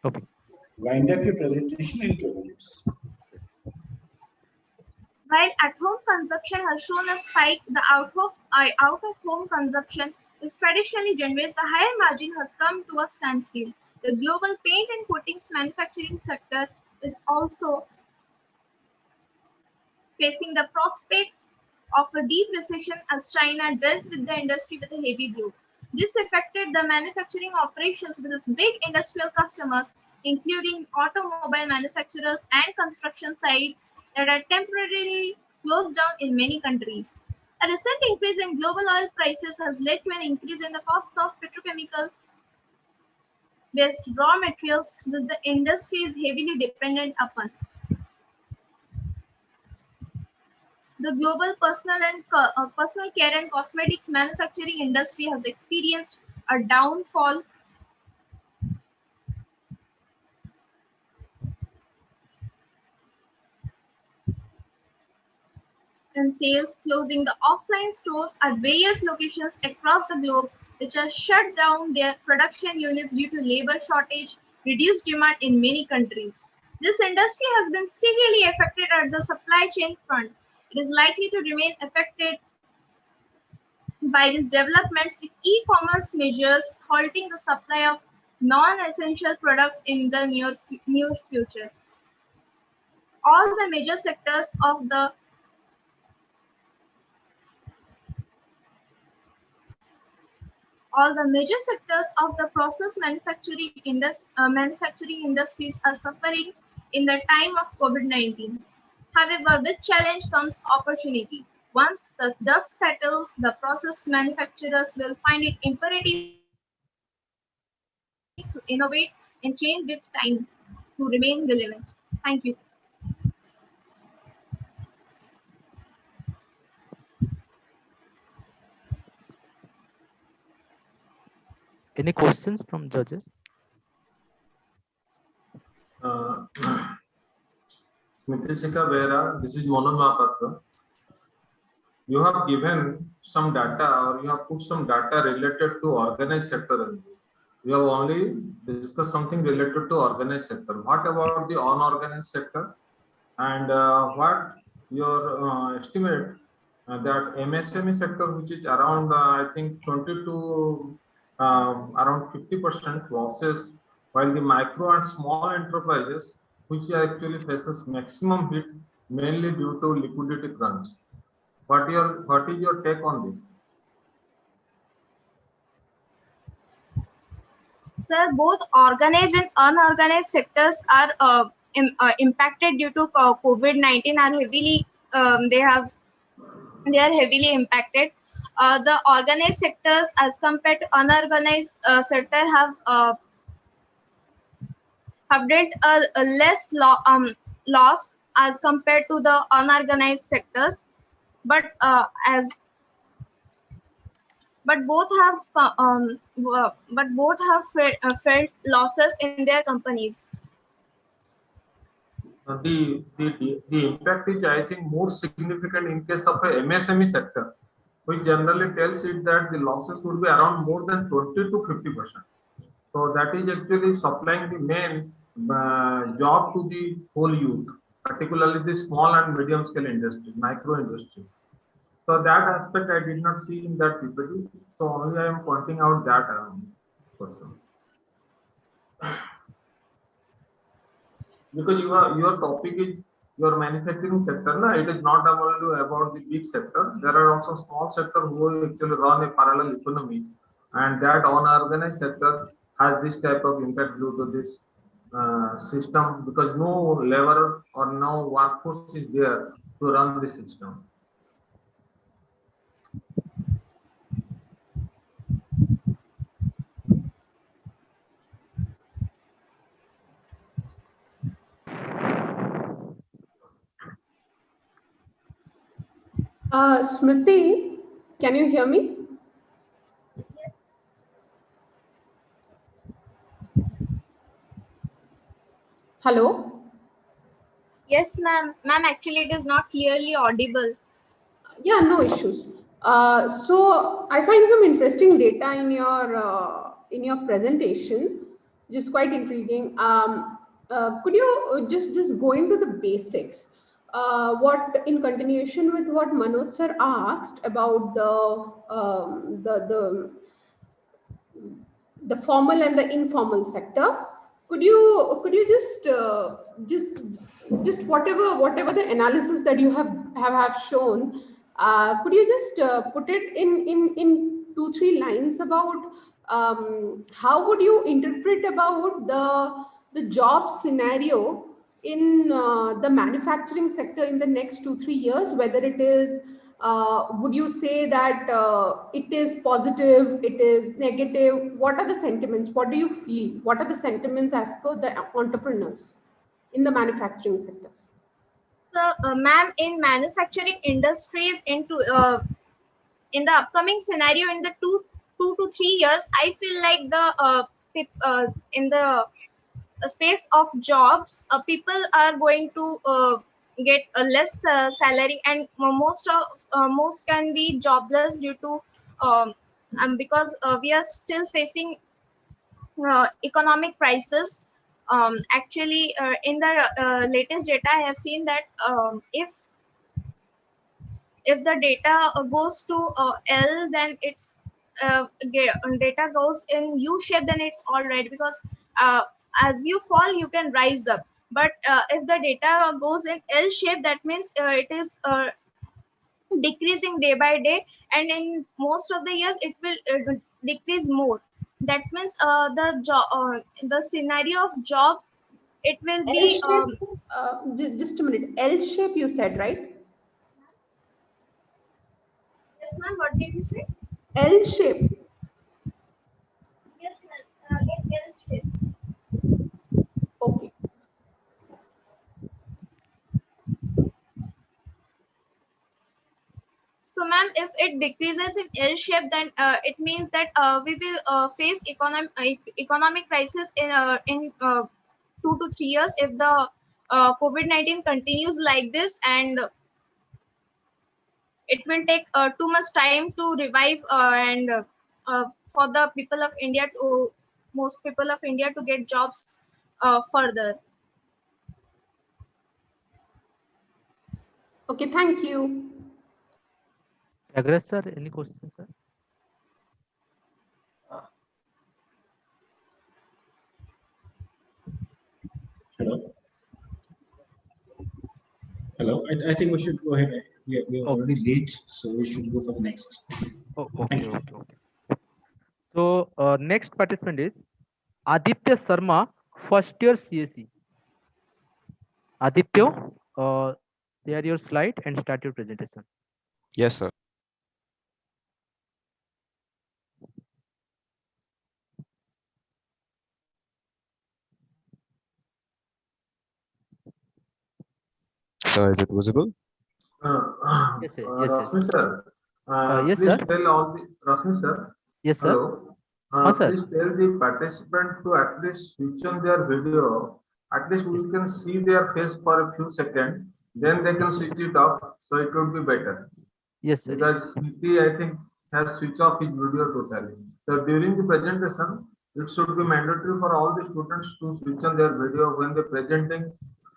Okay. Wind up your presentation in 2 minutes. While at-home consumption has shown a spike, the out-of-home consumption, which traditionally generates the higher margin, has come to a standstill. The global paint and coatings manufacturing sector is also facing the prospect of a deep recession as China dealt with the industry with a heavy blow. This affected the manufacturing operations with its big industrial customers, including automobile manufacturers and construction sites that are temporarily closed down in many countries. A recent increase in global oil prices has led to an increase in the cost of petrochemical based raw materials, which the industry is heavily dependent upon. The global personal care and cosmetics manufacturing industry has experienced a downfall in sales, closing the offline stores at various locations across the globe, which has shut down their production units due to labor shortage, reduced demand in many countries. This industry has been severely affected at the supply chain front. It is likely to remain affected by these developments with e-commerce measures halting the supply of non-essential products in the near future. All the major sectors of the process manufacturing industries are suffering in the time of COVID-19. However, with challenge comes opportunity. Once the dust settles, the process manufacturers will find it imperative to innovate and change with time to remain relevant. Thank you. Any questions from judges? Smritika Behra, this is Monu Mahapatra. You have given some data or you have put some data related to organized sector only. We have only discussed something related to organized sector. What about the unorganized sector? And what your estimate that MSME sector, which is around I think 20 to around 50% losses, while the micro and small enterprises, which actually faces maximum hit mainly due to liquidity crunch. What is your take on this? Sir, both organized and unorganized sectors are impacted due to COVID-19. Are heavily they are heavily impacted. The organized sectors, as compared to unorganized sector, have dealt a less loss as compared to the unorganized sectors. But both have felt losses in their companies. The impact is I think more significant in case of a MSME sector, which generally tells it that the losses would be around more than 20 to 50%. So that is actually supplying the main job to the whole youth, particularly the small and medium scale industry, micro industry. So that aspect I did not see in that PPT. So only I am pointing out that person. Because your topic is your manufacturing sector, na, it is not only about the big sector. There are also small sector who actually run a parallel economy, and that unorganized sector has this type of impact due to this system, because no labor or no workforce is there to run the system. Smriti, can you hear me? Yes. Hello? Yes, ma'am. Ma'am, actually, it is not clearly audible. Yeah, no issues. So I find some interesting data in your presentation, which is quite intriguing. Could you just go into the basics? What, in continuation with what Manoj sir asked about the formal and the informal sector, could you just whatever the analysis that you have shown, could you just put it in 2-3 lines about how would you interpret about the job scenario in the manufacturing sector in the next 2-3 years, whether it is would you say that it is positive, it is negative? What are the sentiments? What do you feel? What are the sentiments as per the entrepreneurs in the manufacturing sector? So, ma'am, in manufacturing industries in the upcoming scenario in the 2 to 3 years, I feel like in the space of jobs, people are going to get a less salary, and most can be jobless due to because we are still facing economic crisis. Actually, in the latest data, I have seen that if the data goes to L, then it's data goes in U shape, then it's all right, because as you fall, you can rise up. But if the data goes in L shape, that means it is decreasing day by day, and in most of the years, it will decrease more. That means the scenario of job, it will L be shape, just a minute. L shape, you said, right? yes, ma'am. What did you say? L shape. Yes, ma'am. In L shape. Okay. So, ma'am, if it decreases in L shape, then it means that we will face economic crisis in 2 to 3 years if the COVID-19 continues like this, and it will take too much time to revive and for the people of India to most people of India to get jobs further. Okay, thank you. Agres sir, any questions, sir? Hello. Hello. I think we should go ahead. We are already late, so we should go for the next. Oh, Thank okay, you. okay. So next participant is Aditya Sharma, first year CSE. Aditya, share your slide and start your presentation. Yes, sir. So is it visible? Yes, sir. Yes, yes. Rasmi sir, Yes, please sir. tell all the Rasmi sir. Yes, sir. Hello. Sir. Please tell the participant to at least switch on their video. At least we can see their face for a few seconds. Then they can switch it off. So it would be better. Yes, sir. Because Niti, I think, has switched off his video totally. So during the presentation, it should be mandatory for all the students to switch on their video when they're presenting.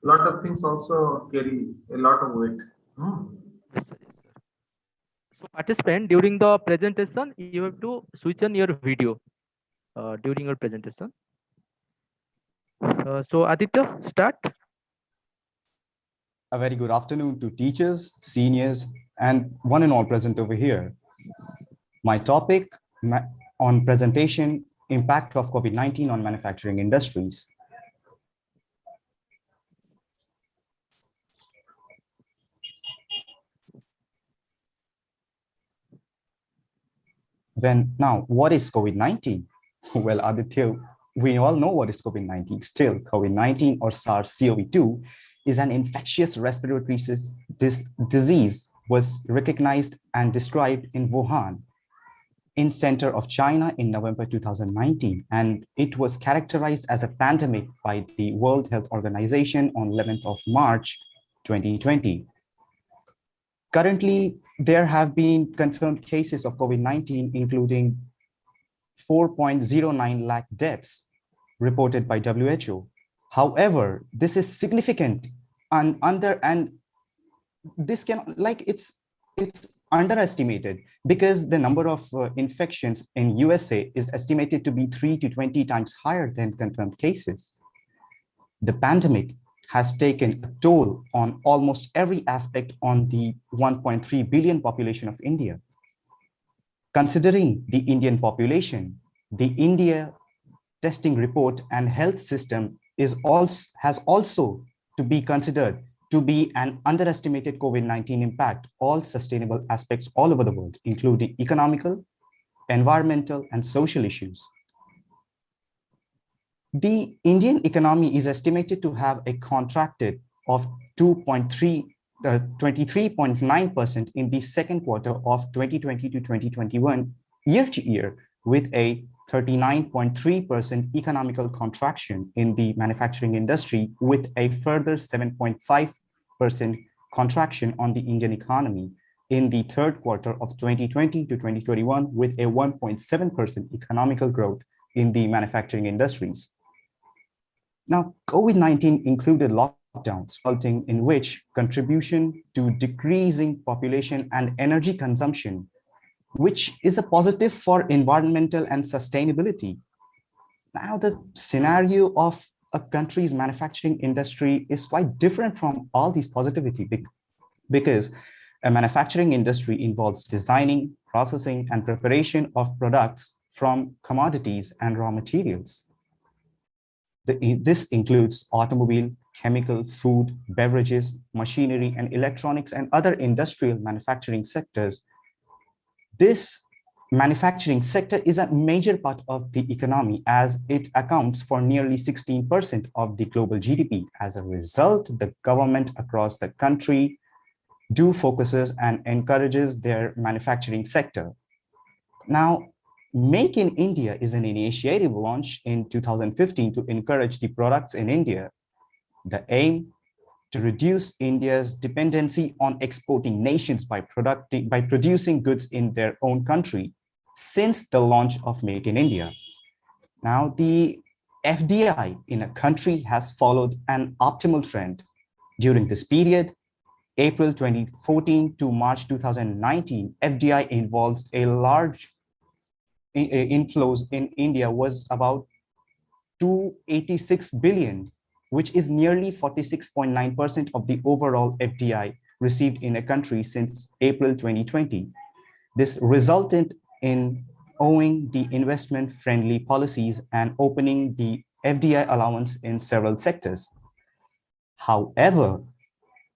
A lot of things also carry a lot of weight. Yes, sir. Yes, sir. So participant, during the presentation, you have to switch on your video during your presentation. So Aditya, start. A very good afternoon to teachers, seniors, and one and all present over here. My topic on presentation, impact of COVID-19 on manufacturing industries. Now, what is COVID-19? Well, Aditya, we all know what is COVID-19. Still, COVID-19 or SARS-CoV-2 is an infectious respiratory disease was recognized and described in Wuhan, in center of China in November 2019, and it was characterized as a pandemic by the World Health Organization on 11th of March 2020. Currently, there have been confirmed cases of COVID-19, including 4.09 lakh deaths reported by WHO. However, this is significant and this can it's underestimated because the number of infections in USA is estimated to be 3 to 20 times higher than confirmed cases. The pandemic has taken a toll on almost every aspect on the 1.3 billion population of India. Considering the Indian population, the India testing report and health system has also to be considered to be an underestimated COVID-19 impact, all sustainable aspects all over the world, including economical, environmental, and social issues. The Indian economy is estimated to have a contracted of 23.9% in the second quarter of 2020 to 2021 year to year, with a 39.3% economical contraction in the manufacturing industry, with a further 7.5% contraction on the Indian economy in the third quarter of 2020 to 2021, with a 1.7% economical growth in the manufacturing industries. Now, COVID-19 included lockdowns, resulting in which contribution to decreasing population and energy consumption, which is a positive for environmental and sustainability. Now, the scenario of a country's manufacturing industry is quite different from all these positivity, because a manufacturing industry involves designing, processing, and preparation of products from commodities and raw materials. This includes automobile, chemical, food, beverages, machinery, and electronics, and other industrial manufacturing sectors. This manufacturing sector is a major part of the economy, as it accounts for nearly 16% of the global GDP. As a result, the government across the country focuses and encourages their manufacturing sector. Now, Make in India is an initiative launched in 2015 to encourage the products in India. The aim to reduce India's dependency on exporting nations by producing goods in their own country since the launch of Make in India. Now, the FDI in a country has followed an optimal trend. During this period, April 2014 to March 2019, FDI involves a large inflows in India was about 286 billion, which is nearly 46.9% of the overall FDI received in a country since April 2020. This resulted in owing the investment-friendly policies and opening the FDI allowance in several sectors. However,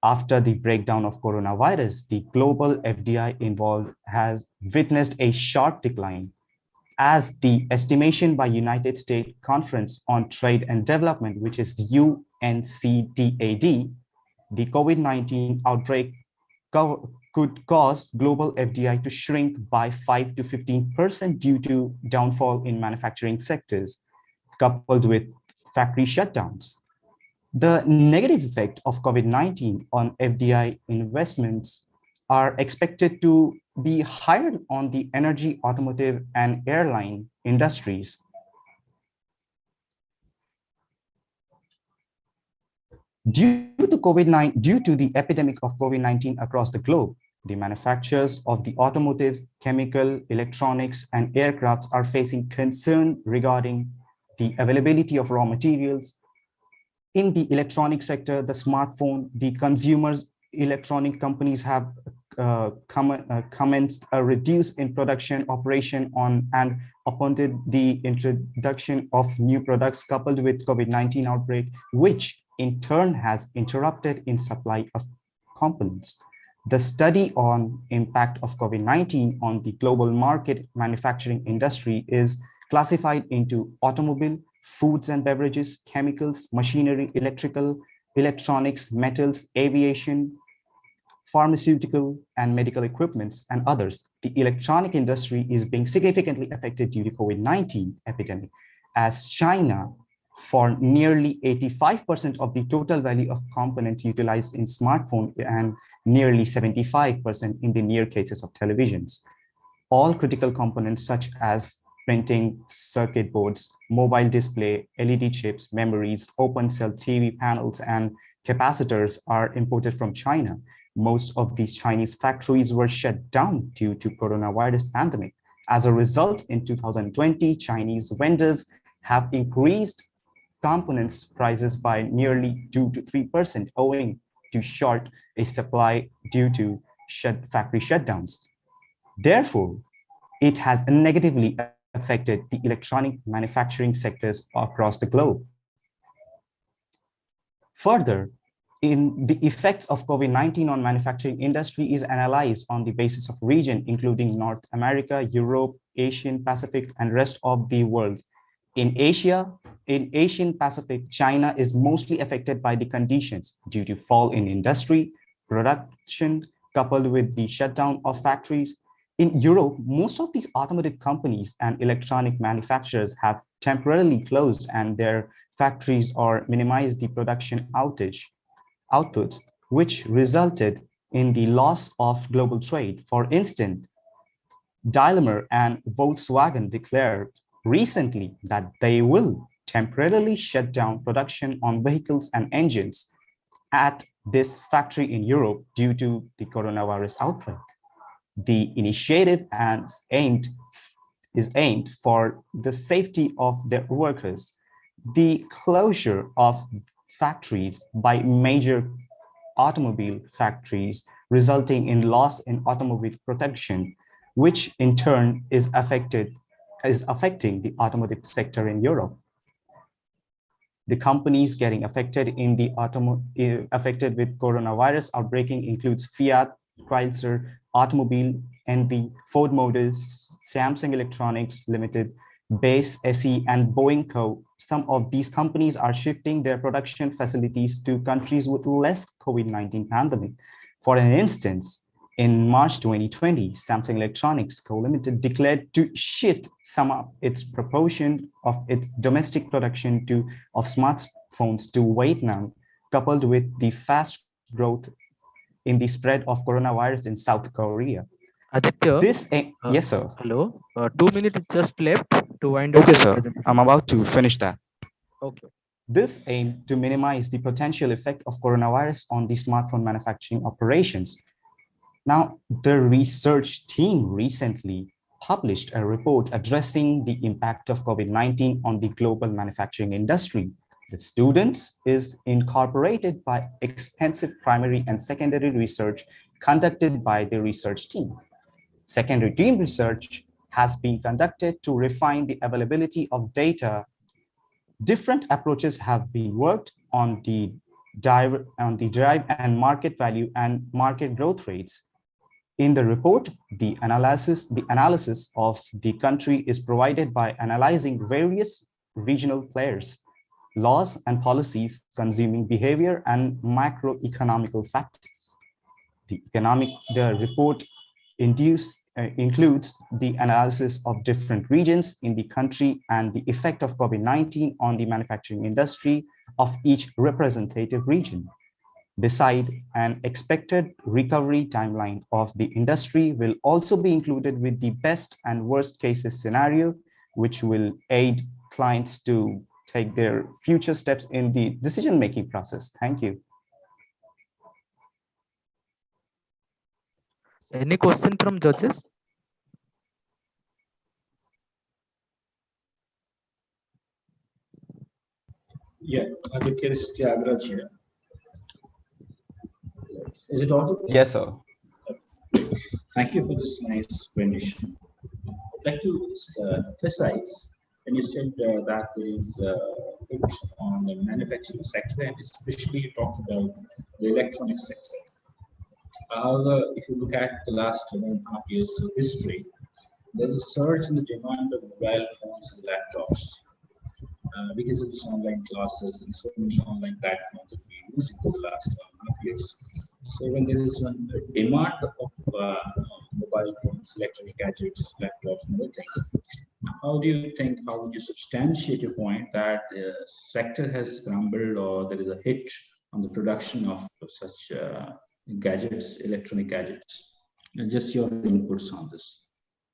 after the breakdown of coronavirus, the global FDI involved has witnessed a sharp decline, as the estimation by United States Conference on Trade and Development, which is UNCTAD, the COVID-19 outbreak could cause global FDI to shrink by 5 to 15% due to downfall in manufacturing sectors, coupled with factory shutdowns. The negative effect of COVID-19 on FDI investments are expected to be higher on the energy, automotive, and airline industries. Due to the epidemic of COVID-19 across the globe, the manufacturers of the automotive, chemical, electronics, and aircrafts are facing concern regarding the availability of raw materials. In the electronic sector, the smartphone, the consumers electronic companies have commenced a reduce in production operation and appointed the introduction of new products coupled with COVID-19 outbreak, which in turn has interrupted in supply of components. The study on impact of COVID-19 on the global market manufacturing industry is classified into automobile, foods and beverages, chemicals, machinery, electrical, electronics, metals, aviation, pharmaceutical and medical equipments, and others. The electronic industry is being significantly affected due to COVID-19 epidemic, as China, for nearly 85% of the total value of components utilized in smartphone and nearly 75% in the near cases of televisions. All critical components such as printing circuit boards, mobile display, LED chips, memories, open cell TV panels, and capacitors are imported from China. Most of these Chinese factories were shut down due to coronavirus pandemic. As a result, in 2020, Chinese vendors have increased components prices by nearly 2 to 3% owing to short a supply due to factory shutdowns. Therefore, it has negatively affected the electronic manufacturing sectors across the globe. Further, in the effects of COVID-19 on manufacturing industry is analyzed on the basis of region, including North America, Europe, Asian, Pacific, and rest of the world. In Asia, in Asian Pacific, China is mostly affected by the conditions due to fall in industry, production, coupled with the shutdown of factories. In Europe, most of these automotive companies and electronic manufacturers have temporarily closed and their factories or minimized the production outputs, which resulted in the loss of global trade. For instance, Daimler and Volkswagen declared recently that they will temporarily shut down production on vehicles and engines at this factory in Europe due to the coronavirus outbreak. The initiative is aimed for the safety of their workers. The closure of factories by major automobile factories, resulting in loss in automobile production, which in turn is affecting the automotive sector in Europe. The companies getting affected affected with coronavirus outbreaking includes Fiat, Chrysler, Automobile, NV, Ford Motors, Samsung Electronics Limited, Base SE, and Boeing Co. Some of these companies are shifting their production facilities to countries with less COVID-19 pandemic. For an instance, in March 2020, Samsung Electronics Co. Limited declared to shift some of its proportion of its domestic production of smartphones to Vietnam, coupled with the fast growth in the spread of coronavirus in South Korea. Aditya, Yes, sir. hello. 2 minutes just left to wind up. Okay, sir. I'm about to finish that. Okay. This aimed to minimize the potential effect of coronavirus on the smartphone manufacturing operations. Now, the research team recently published a report addressing the impact of COVID-19 on the global manufacturing industry. The students is incorporated by extensive primary and secondary research conducted by the research team. Secondary team research has been conducted to refine the availability of data. Different approaches have been worked on the drive and market value and market growth rates. In the report, the analysis of the country is provided by analyzing various regional players, laws and policies, consuming behavior, and macroeconomical factors. The report includes the analysis of different regions in the country and the effect of COVID-19 on the manufacturing industry of each representative region. Beside, an expected recovery timeline of the industry will also be included with the best and worst cases scenario, which will aid clients to take their future steps in the decision-making process. Thank you. Any question from judges? Yeah, Aditya Tyagaraja here. Is it audible? Yes, sir. Thank you for this nice rendition. I'd like to emphasize when you said that there is a hit on the manufacturing sector, and especially you talked about the electronic sector. However, if you look at the last 1.5 years of history, there's a surge in the demand of mobile phones and laptops because of this online classes and so many online platforms that we use for the last 1.5 years. So when there is one demand of mobile phones, electronic gadgets, laptops, and other things, how would you substantiate your point that the sector has crumbled or there is a hit on the production of such gadgets, electronic gadgets? And just your inputs on this.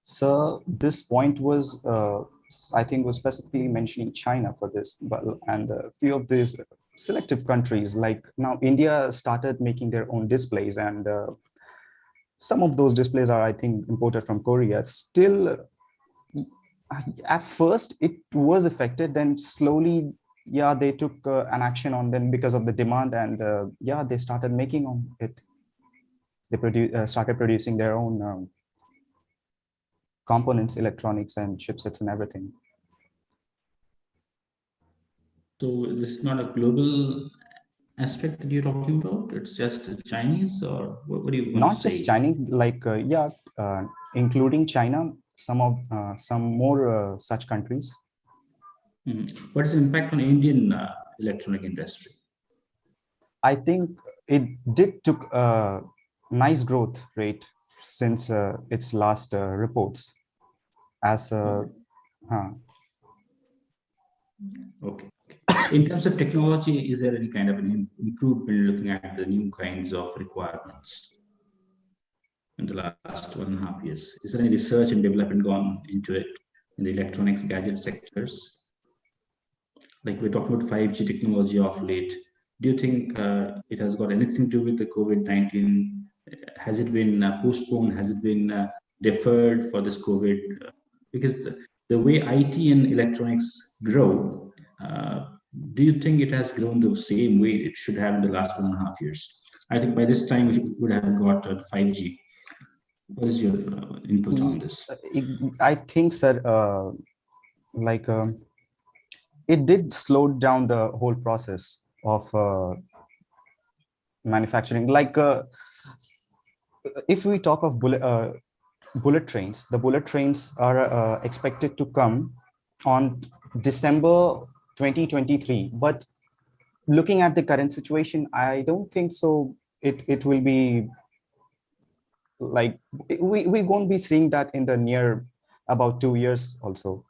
So this point was, I think, was specifically mentioning China for this, and a few of these selective countries, like now India started making their own displays, and some of those displays are, I think, imported from Korea. Still, at first it was affected, then slowly, yeah, they took an action on them because of the demand, and yeah, they started making on it. They started producing their own components, electronics, and chipsets and everything. So this is not a global aspect that you're talking about? It's just Chinese, or what do you want Not to say? just Chinese, like including China, some more such countries. What is the impact on Indian electronic industry? I think it did took a nice growth rate since its last reports. As Okay. In terms of technology, is there any kind of an improvement looking at the new kinds of requirements in the last 1.5 years? Is there any research and development gone into it in the electronics gadget sectors? Like we're talking about 5G technology of late. Do you think it has got anything to do with the COVID-19? Has it been postponed? Has it been deferred for this COVID? Because the way IT and electronics grow, do you think it has grown the same way it should have in the last 1.5 years? I think by this time we would have got 5G. What is your input on this? I think, sir, it did slow down the whole process of manufacturing. If we talk of bullet trains, the bullet trains are expected to come on December 2023. But looking at the current situation, I don't think so. It will be like we won't be seeing that in the near about 2 years also.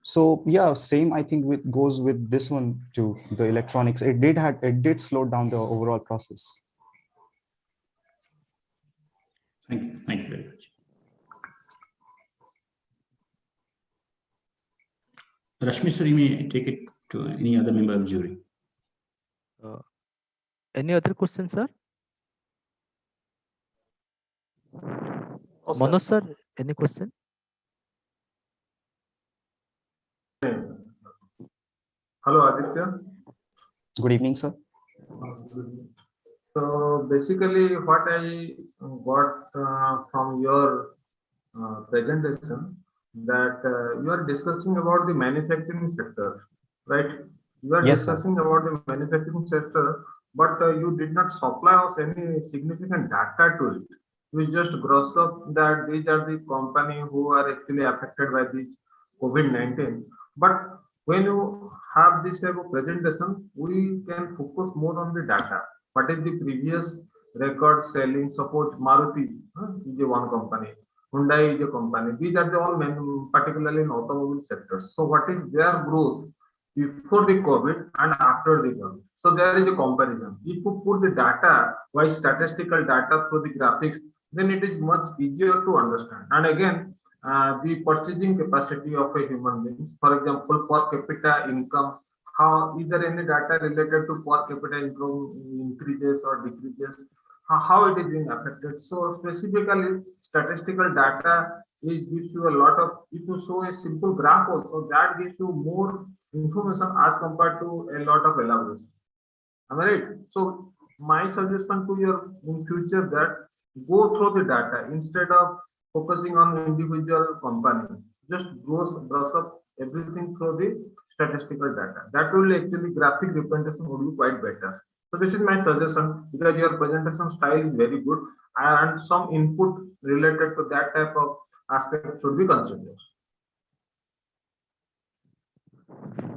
So yeah, same I think goes with this one too. The electronics, it did slow down the overall process. Thank you very much. Rashmi sir, you may take it to any other member of the jury. Any other question, sir? Manoj sir, any question? Hello, Aditya. Good evening, sir. So basically, what I got from your presentation, that you are discussing about the manufacturing sector, right? You are Yes, discussing about the manufacturing sector, but you did not supply us any significant data to it. We just gross up that these are the company who are actually affected by this COVID-19. But when you have this type of presentation, we can focus more on the data. What is the previous record selling? Suppose Maruti is a one company, Hyundai is a company. These are the all particularly in automobile sectors. So what is their growth before the COVID and after the COVID? So there is a comparison. If you put the data, why statistical data through the graphics, then it is much easier to understand. And again, the purchasing capacity of a human being, for example, per capita income, how is there any data related to per capita income increases or decreases, how it is being affected. So specifically statistical data gives you a lot of, if you show a simple graph also, that gives you more information as compared to a lot of elaboration. Am I right? So my suggestion to your in future that go through the data instead of focusing on individual companies. Just brush up everything through the statistical data. That will actually graphic representation would be quite better. So this is my suggestion, because your presentation style is very good and some input related to that type of aspect should be considered.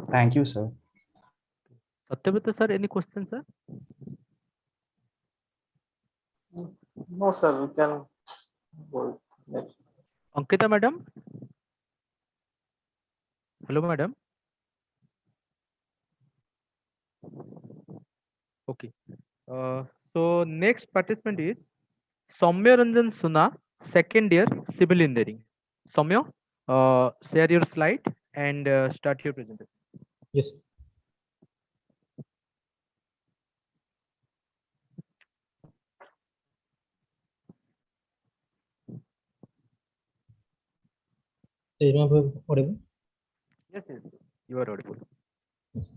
Thank you, sir. Satyavita sir, any question, sir? No, sir, we can go next. Ankita madam? Hello, madam. Okay. So next participant is Soumya Ranjan Suna, second year civil engineering. Soumya, share your slide and start your presentation. Yes. Is my voice audible? Yes, you are audible. Yes.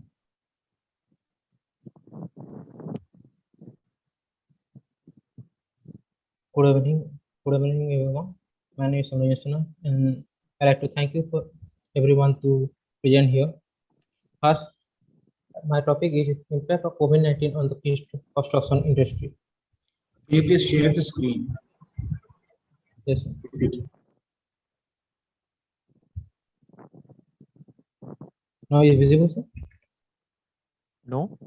Good evening, everyone. My name is Soumya Ranjan Suna, and I'd like to thank you for everyone to present here. First, my topic is impact of COVID-19 on the construction industry. Can you please share the screen? Yes. Now is visible, sir? No.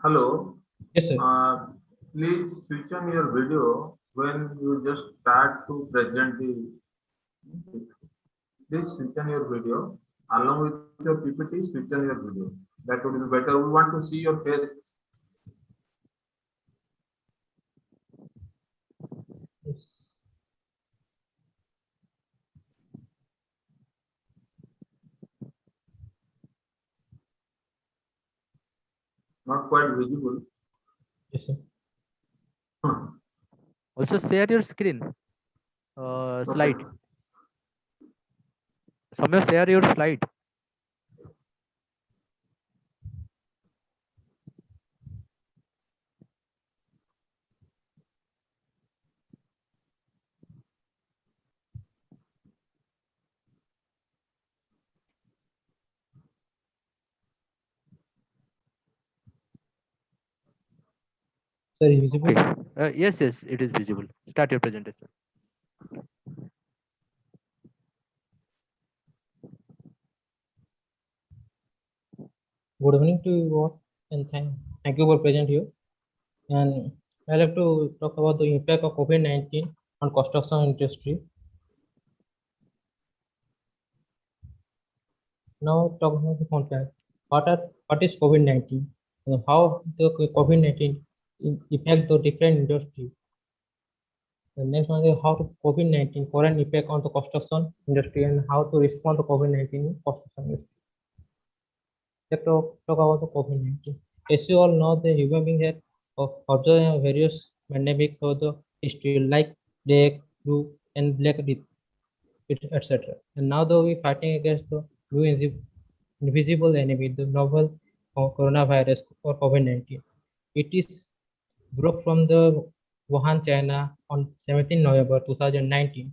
Hello. Yes, sir. Please switch on your video when you just start to present the. Please switch on your video along with your PPT. Switch on your video. That would be better. We want to see your face. Yes. Not quite visible. Yes, sir. Also share your screen slide. Okay. Somehow share your slide. Sir, is visible? Okay. Yes, it is visible. Start your presentation. Good evening to you all, and thank you for present here. And I'd like to talk about the impact of COVID-19 on construction industry. Now talk about the content. What is COVID-19? And how the COVID-19 impact the different industry. The next one is how to COVID-19 current impact on the construction industry and how to respond to COVID-19 in construction industry. Let's talk about the COVID-19. As you all know, the human being had observed various pandemics for the history like plague, flu, and black death, etc. And now though we fighting against the new invisible enemy, the novel coronavirus or COVID-19. It is broke from the Wuhan, China on 17 November 2019.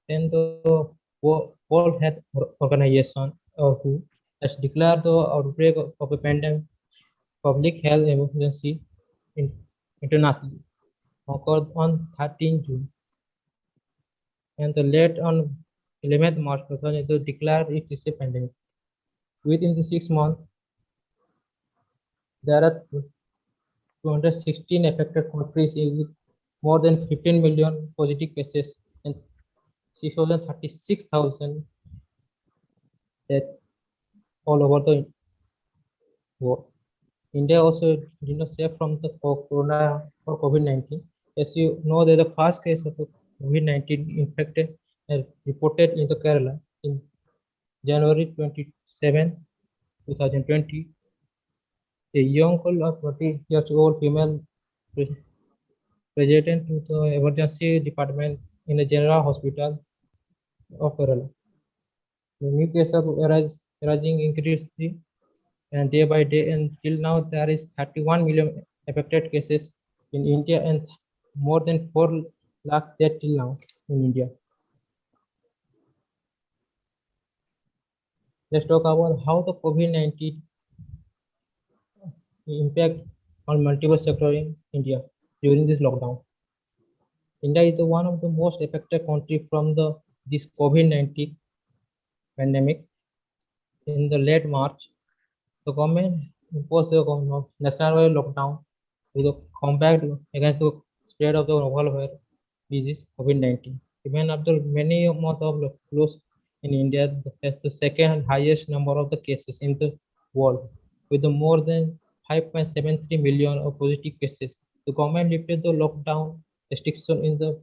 Then the World Health Organization or WHO has declared the outbreak of a pandemic public health emergency internationally occurred on 13 June. And the late on 11th March 2022 declared it is a pandemic. Within the 6 months, there are 216 affected countries with more than 15 million positive cases and 636,000 deaths all over the world. India also did not save from the corona or COVID-19. As you know, that the first case of COVID-19 infected and reported in the Kerala in January 27, 2020. A young girl of 20 years old female presented to the emergency department in the general hospital of Kerala. The new cases arising increasingly and day by day, and till now there is 31 million affected cases in India and more than 4 lakh deaths till now in India. Let's talk about how the COVID-19 impact on multiple sectors in India during this lockdown. India is one of the most affected countries from this COVID-19 pandemic. In the late March, the government imposed the national lockdown to combat against the spread of the novel disease COVID-19. Even after many months of close in India, has the second highest number of the cases in the world, with more than 5.73 million of positive cases. The government lifted the lockdown restriction in the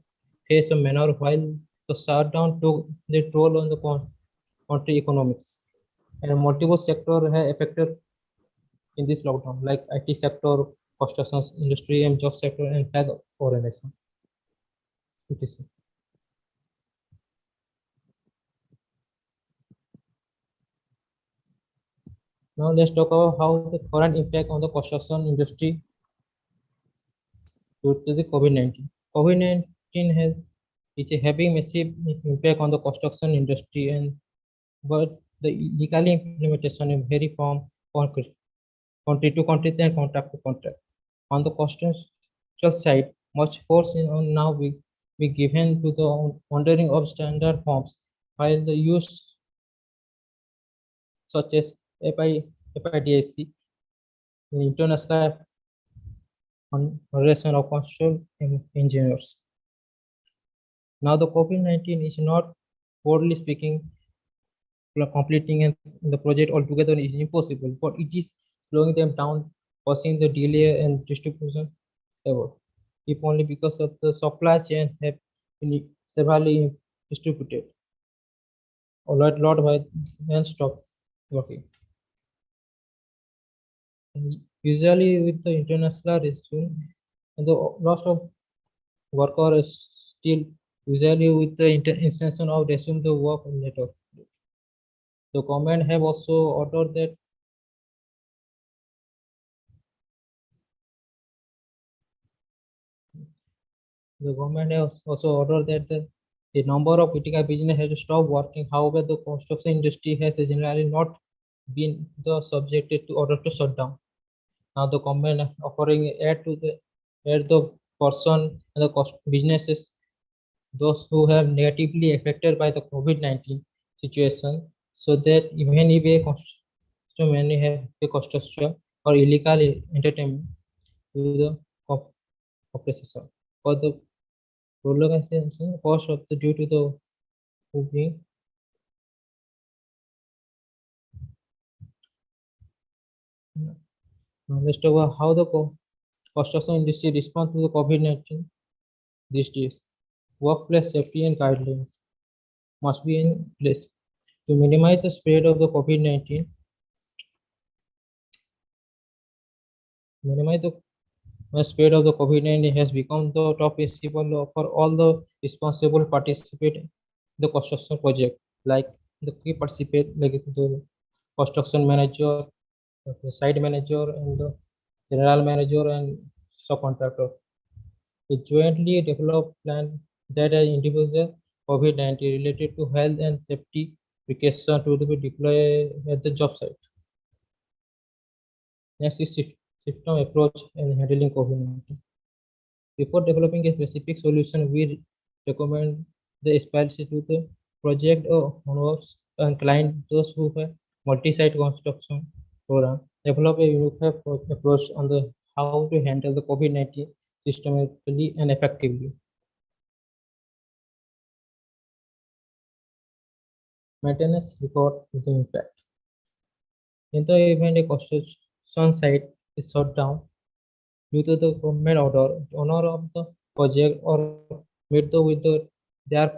face of manner while the shutdown took the toll on the country economics. And multiple sectors have affected in this lockdown, like IT sector, construction industry, and job sector, and health organization. etc. Now let's talk about how the current impact on the construction industry due to the COVID-19. COVID-19 has a heavy massive impact on the construction industry, and but the legal implementation is vary from country to country and contract to contract. On the construction side, much force on now be given to the ordering of standard forms while the use such as FIDIC in international relation of construction engineers. Now the COVID-19 is not, broadly speaking, completing the project altogether is impossible, but it is slowing them down, causing the delay and distribution ever, if only because of the supply chain have been severely distributed. A lot of and stop working. And usually with the international resume, and the loss of worker is still usually with the intention of resume the work later. The government have also ordered that the number of critical business has to stop working. However, the construction industry has generally not been the subjected to order to shut down. Now the government offering aid to the person and the cost businesses, those who have negatively affected by the COVID-19 situation, so that even if a construction may have a construction or illegal entertainment to the opposition for the prolongation cost of the due to the moving. Now let's talk about how the construction industry responds to the COVID-19 these days. Workplace safety and guidelines must be in place to minimize the spread of the COVID-19. Minimize the spread of the COVID-19 has become the top principle for all the responsible participate in the construction project, like the key participate, like the construction manager, the site manager, and the general manager and subcontractor. A jointly developed plan that has individual COVID-19 related to health and safety precautions to be deployed at the job site. Next is system approach and handling COVID-19. Before developing a specific solution, we recommend the specialty to the project owners and client, those who have multi-site construction program, develop a unified approach on the how to handle the COVID-19 systematically and effectively. Maintenance record the impact. In the event a construction site is shut down due to the government order, the owner of the project or meet with their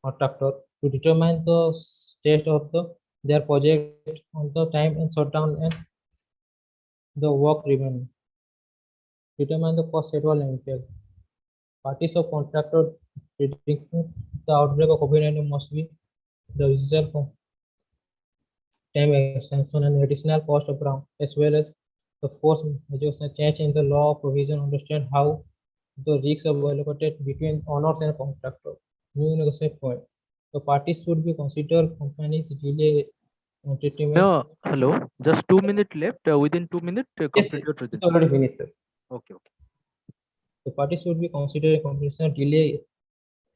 contractor to determine the state of their project on the time and shut down and the work remaining. Determine the cost schedule and impact. Parties of contractor predicting the outbreak of COVID-19 must be the result of time extension and additional cost of ground, as well as the force measures and change in the law provision. Understand how the risks are allocated between owners and contractor. New negotiation point. The parties should be considered companies delay entertainment. No, hello. Just 2 minutes left. Within 2 minutes, Yes, complete your it's presentation. already finished, sir. Okay. The parties should be considered completion delay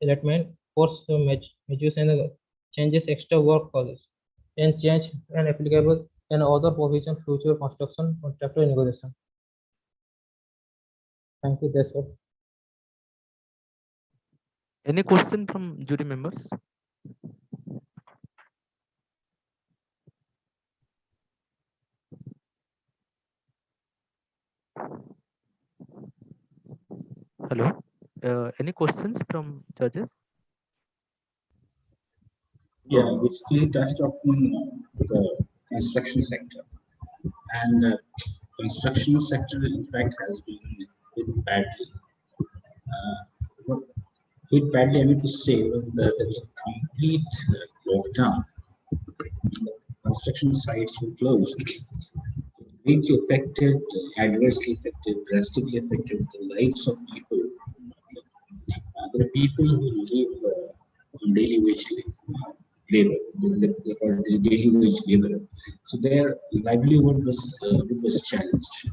allotment, force measures and changes extra work causes, and change and applicable and other provision future construction contractor negotiation. Thank you. That's all. Any question from jury members? Hello. Any questions from judges? Yeah, we still touched upon the construction sector, and construction sector, in fact, has been hit badly. Hit badly, I mean to say that there was a complete lockdown. Construction sites were closed. Greatly affected, adversely affected, drastically affected the lives of people. There are people who live on daily wage labor. They call it daily wage labor. So their livelihood was challenged,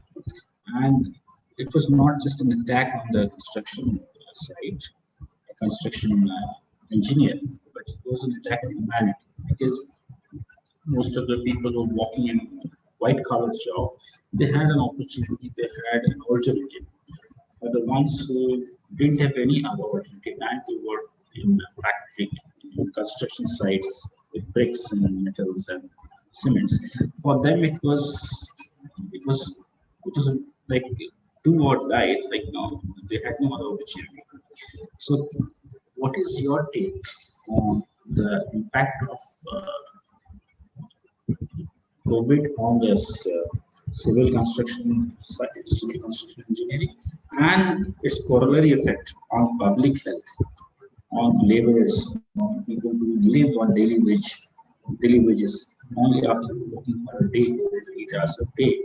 and it was not just an attack on the construction site, a construction engineer, but it was an attack on humanity, because most of the people who were working in white collar job, they had an opportunity, they had an alternative. For the ones who didn't have any other alternative and to work in a factory, in construction sites with bricks and metals and cements, for them it was like do or die. It's like no, they had no other opportunity. So, what is your take on the impact of COVID on this civil construction, civil construction engineering, and its corollary effect on public health, on laborers, on people who live on daily wages, only after working for a day, 8 hours a day,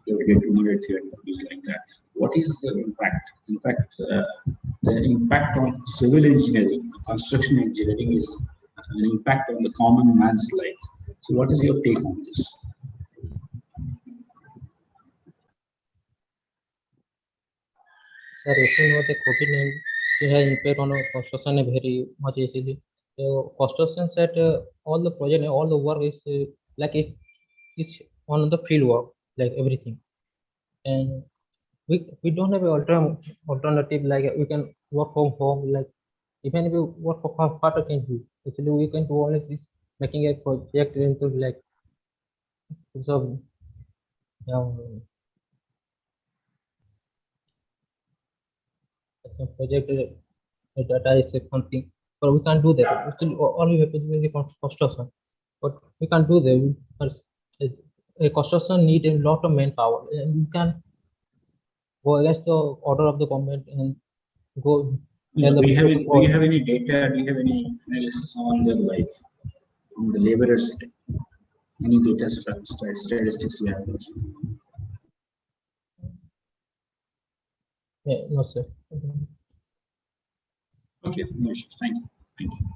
they would get 200, 300 rupees like that. What is the impact? In fact, the impact on civil engineering, construction engineering is an impact on the common man's life. So what is your take on this? Sir, recently the COVID-19 has impact on our construction very much easily. So construction set all the project, all the work is like if it's on the field work, like everything. And we don't have an alternative, like we can work from home, like even if you work for part can do. Actually, we can do only this making a project into like so some project data is something, but we can't do that. Actually, all we have to do is the construction, but we can't do that because a construction need a lot of manpower, and you can go against the order of the government and go. Do you have any data? Do you have any analysis on their life, on the laborers? Any data statistics you have? Yeah, no, sir. Okay, no issues. Thank you. Thank you.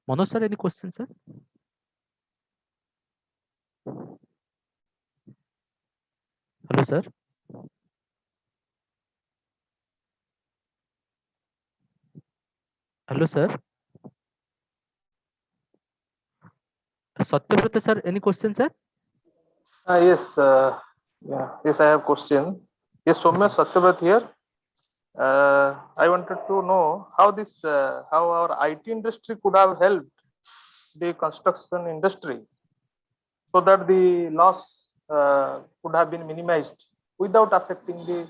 Manoj sir, any questions, sir? Hello, sir. Hello, sir. Satyavrata sir, any questions, sir? Yes, yes, I have question. Yes, Soumya Satyavrat here. I wanted to know how how our IT industry could have helped the construction industry so that the loss could have been minimized without affecting the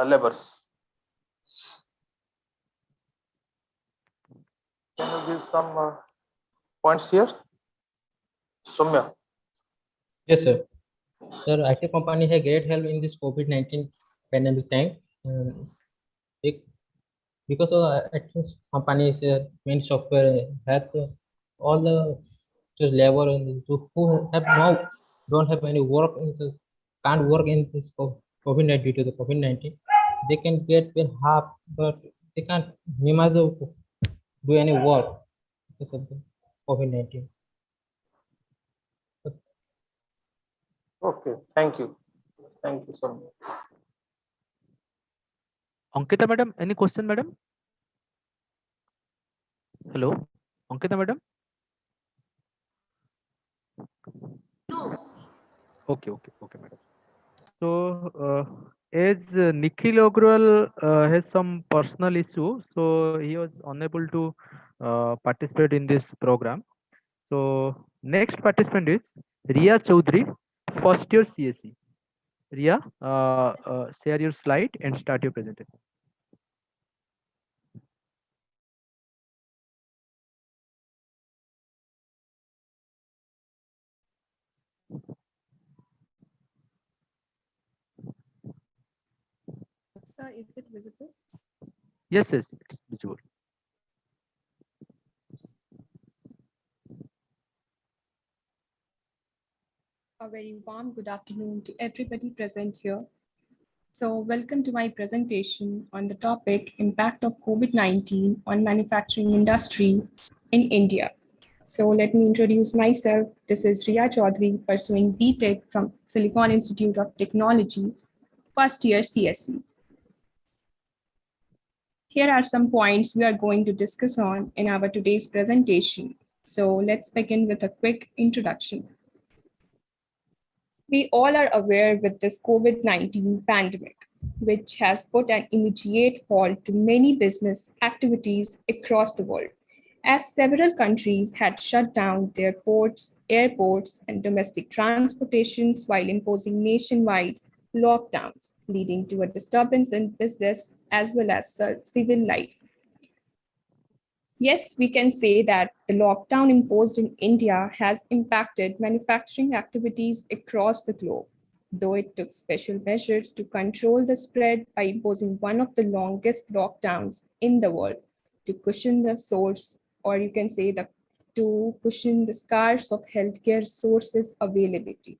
laborers. Can you give some points here, Soumya? Yes, sir. Sir, IT company had great help in this COVID-19 pandemic time. Because of companies main software have all the labor and who have now don't have any work in the, can't work in this COVID-19 due to the COVID-19. They can get paid half, but they can't minimize do any work because of the COVID-19. Okay, thank you. Thank you so much. Ankita madam, any question, madam? Hello, Ankita madam? No. Okay, madam. So, as Nikhil Ograwal has some personal issue, so he was unable to participate in this program. So, next participant is Ria Chaudhary, first year CSE. Ria, share your slide and start your presentation. Sir, is it visible? Yes, it's visible. A very warm good afternoon to everybody present here. So welcome to my presentation on the topic impact of COVID-19 on manufacturing industry in India. So let me introduce myself. This is Ria Chaudhary, pursuing BTech from Silicon Institute of Technology, first year CSE. Here are some points we are going to discuss on in our today's presentation. So let's begin with a quick introduction. We all are aware with this COVID-19 pandemic, which has put an immediate halt to many business activities across the world, as several countries had shut down their ports, airports, and domestic transportations while imposing nationwide lockdowns, leading to a disturbance in business as well as civil life. Yes, we can say that the lockdown imposed in India has impacted manufacturing activities across the globe, though it took special measures to control the spread by imposing one of the longest lockdowns in the world to cushion the source, or you can say to cushion the scars of healthcare sources availability.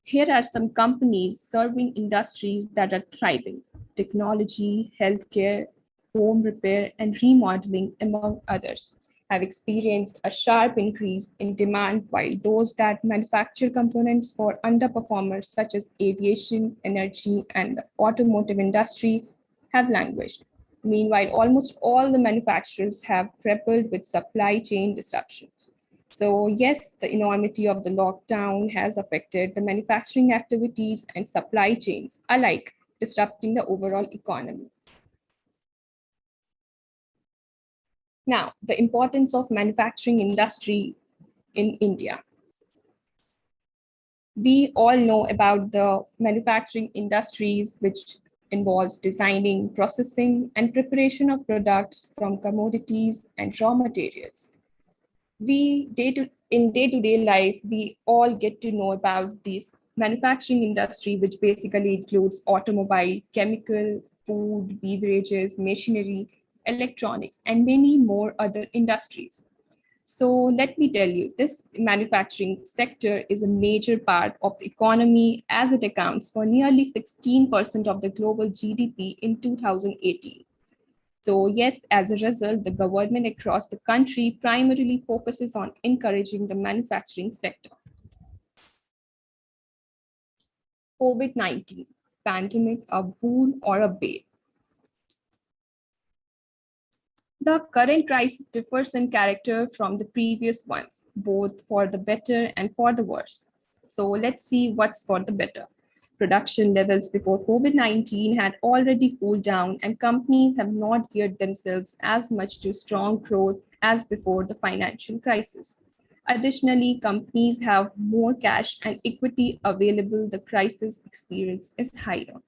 Here are some companies serving industries that are thriving: technology, healthcare, home repair, and remodeling, among others, have experienced a sharp increase in demand, while those that manufacture components for underperformers such as aviation, energy, and the automotive industry have languished. Meanwhile, almost all the manufacturers have grappled with supply chain disruptions. So yes, the enormity of the lockdown has affected the manufacturing activities and supply chains alike, disrupting the overall economy. Now, the importance of manufacturing industry in India. We all know about the manufacturing industries, which involves designing, processing, and preparation of products from commodities and raw materials. In day-to-day life, we all get to know about this manufacturing industry, which basically includes automobile, chemical, food, beverages, machinery, electronics, and many more other industries. So let me tell you, this manufacturing sector is a major part of the economy, as it accounts for nearly 16% of the global GDP in 2018. So yes, as a result, the government across the country primarily focuses on encouraging the manufacturing sector. COVID-19, pandemic, a boon or a bane? The current crisis differs in character from the previous ones, both for the better and for the worse. So let's see what's for the better. Production levels before COVID-19 had already cooled down, and companies have not geared themselves as much to strong growth as before the financial crisis. Additionally, companies have more cash and equity available. The crisis experience is higher.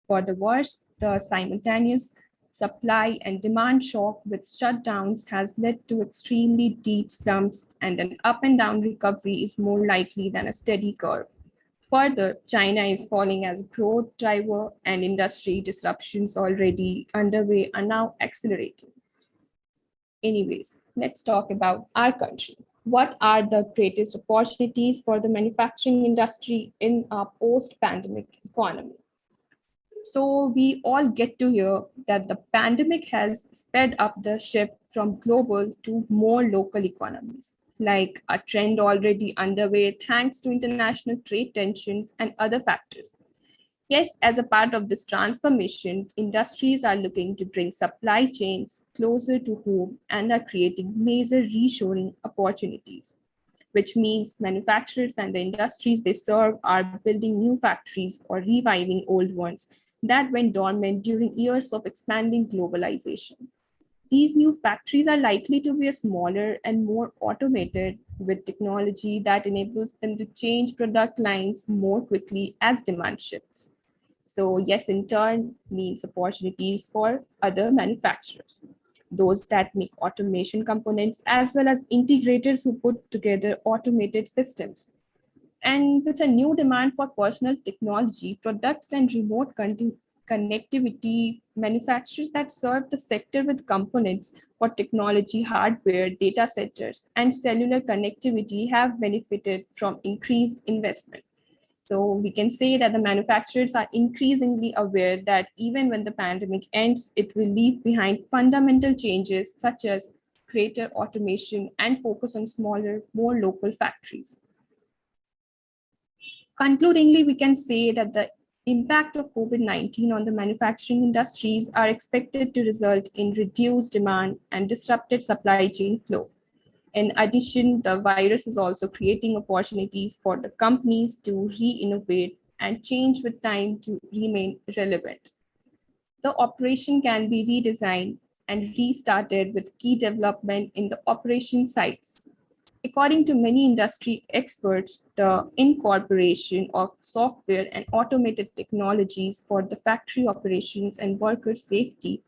For the worse, the simultaneous supply and demand shock with shutdowns has led to extremely deep slumps, and an up and down recovery is more likely than a steady curve. Further, China is falling as a growth driver, and industry disruptions already underway are now accelerating. Anyways, let's talk about our country. What are the greatest opportunities for the manufacturing industry in a post-pandemic economy? So we all get to hear that the pandemic has sped up the shift from global to more local economies, like a trend already underway thanks to international trade tensions and other factors. Yes, as a part of this transformation, industries are looking to bring supply chains closer to home and are creating major reshoring opportunities, which means manufacturers and the industries they serve are building new factories or reviving old ones that went dormant during years of expanding globalization. These new factories are likely to be smaller and more automated, with technology that enables them to change product lines more quickly as demand shifts. So yes, in turn means opportunities for other manufacturers, those that make automation components, as well as integrators who put together automated systems. And with a new demand for personal technology, products and remote connectivity, manufacturers that serve the sector with components for technology, hardware, data centers, and cellular connectivity have benefited from increased investment. So we can say that the manufacturers are increasingly aware that even when the pandemic ends, it will leave behind fundamental changes such as greater automation and focus on smaller, more local factories. Concludingly, we can say that the impact of COVID-19 on the manufacturing industries are expected to result in reduced demand and disrupted supply chain flow. In addition, the virus is also creating opportunities for the companies to re-innovate and change with time to remain relevant. The operation can be redesigned and restarted with key development in the operation sites. According to many industry experts, the incorporation of software and automated technologies for the factory operations and worker safety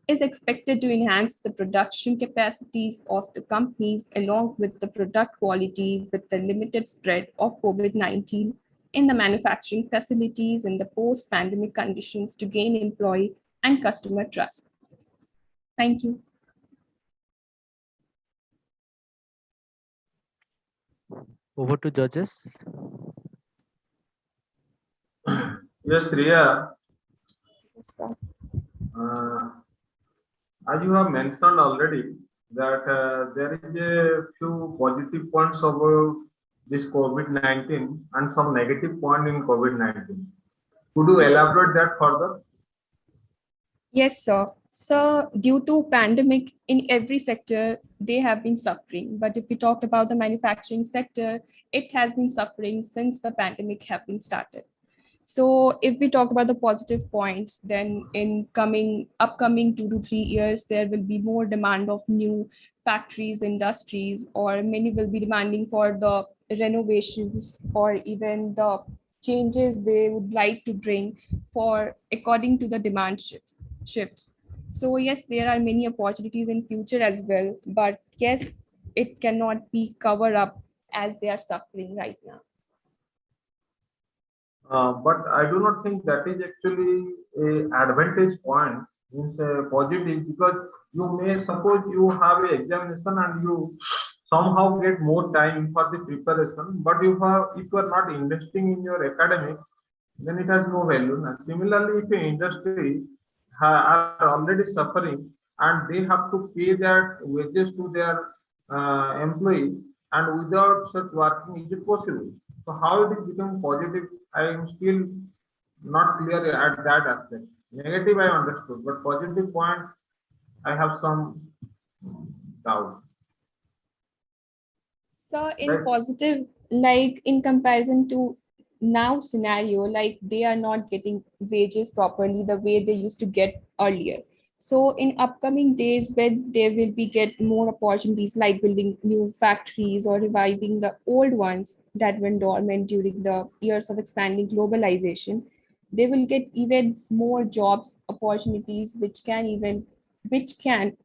is expected to enhance the production capacities of the companies along with the product quality with the limited spread of COVID-19 in the manufacturing facilities in the post-pandemic conditions to gain employee and customer trust. Thank you. Over to judges. Yes, Riya, Yes, sir. as you have mentioned already that there is a few positive points of this COVID-19 and some negative point in COVID-19. Could you elaborate that further? Yes, sir. So due to pandemic in every sector, they have been suffering. But if we talk about the manufacturing sector, it has been suffering since the pandemic have been started. So if we talk about the positive points, then in upcoming 2 to 3 years, there will be more demand of new factories, industries, or many will be demanding for the renovations or even the changes they would like to bring for according to the demand shifts. So yes, there are many opportunities in future as well, but yes, it cannot be covered up as they are suffering right now. But I do not think that is actually a advantage point, means a positive, because you may suppose you have a examination and you somehow get more time for the preparation, but if you are not investing in your academics, then it has no value. And similarly, if an industry are already suffering and they have to pay their wages to their employees, and without such working, is it possible? So how it is becoming positive, I am still not clear at that aspect. Negative I understood, but positive point I have some doubt. So in Right? positive, like in comparison to now scenario, like they are not getting wages properly the way they used to get earlier. So in upcoming days, when there will be get more opportunities like building new factories or reviving the old ones that went dormant during the years of expanding globalization, they will get even more jobs opportunities which can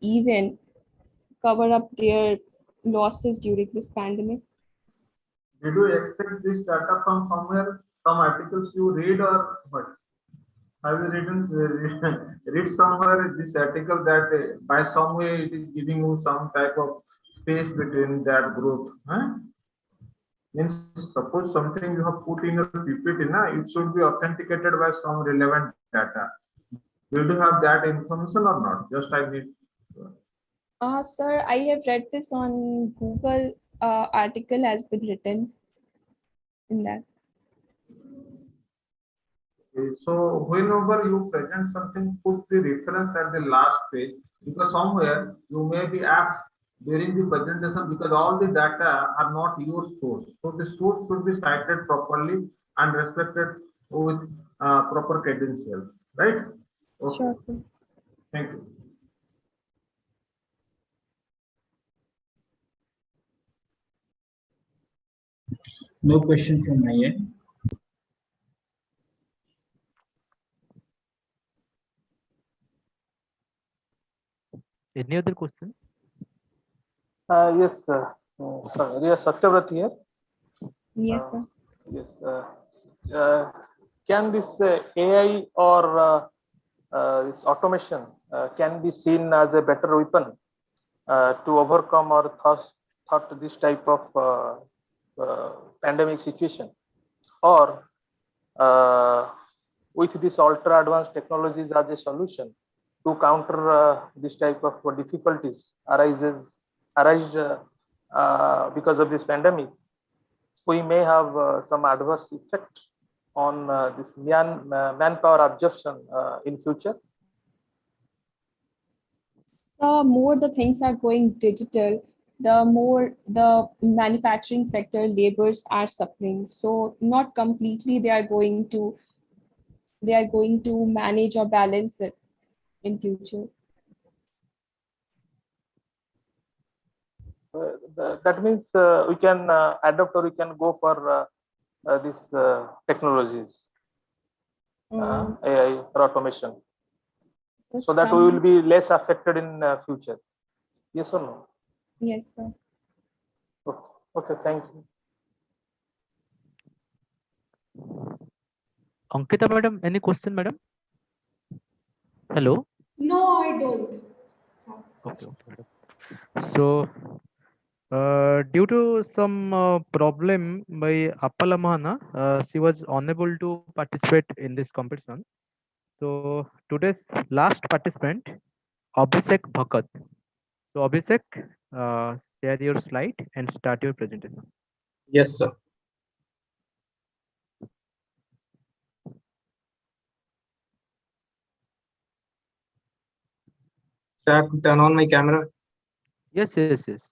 even cover up their losses during this pandemic. Did you expect this data from somewhere, some articles you read or what? Have you read somewhere this article that by some way it is giving you some type of space between that growth? Huh? Means suppose something you have put in your PPT, it should be authenticated by some relevant data. Did you have that information or not? Just I need. Sir, I have read this on Google. Article has been written in that. So whenever you present something, put the reference at the last page, because somewhere you may be asked during the presentation, because all the data are not your source. So the source should be cited properly and respected with proper credentials, right? Okay. Sure, sir. Thank you. No question from my end. Any other question? Yes, sorry, yes, Satyavrat here. Yes, sir. Yes. Can this AI or this automation can be seen as a better weapon to overcome or thought this type of pandemic situation, or with this ultra advanced technologies as a solution to counter this type of difficulties arise because of this pandemic, we may have some adverse effect on this manpower absorption in future? The more the things are going digital, the more the manufacturing sector laborers are suffering. So not completely they are going to manage or balance it in future. That means we can adopt or we can go for these technologies, AI or automation, so that we will be less affected in future. Yes or no? Yes, sir. Okay, thank you. Ankita madam, any question, madam? Hello. No, I don't. Okay, madam. So, due to some problem by Appala Mahana, she was unable to participate in this competition. So today's last participant, Abhishek Bhakat. So Abhishek, share your slide and start your presentation. Yes, sir. So I have to turn on my camera. Yes, yes, yes.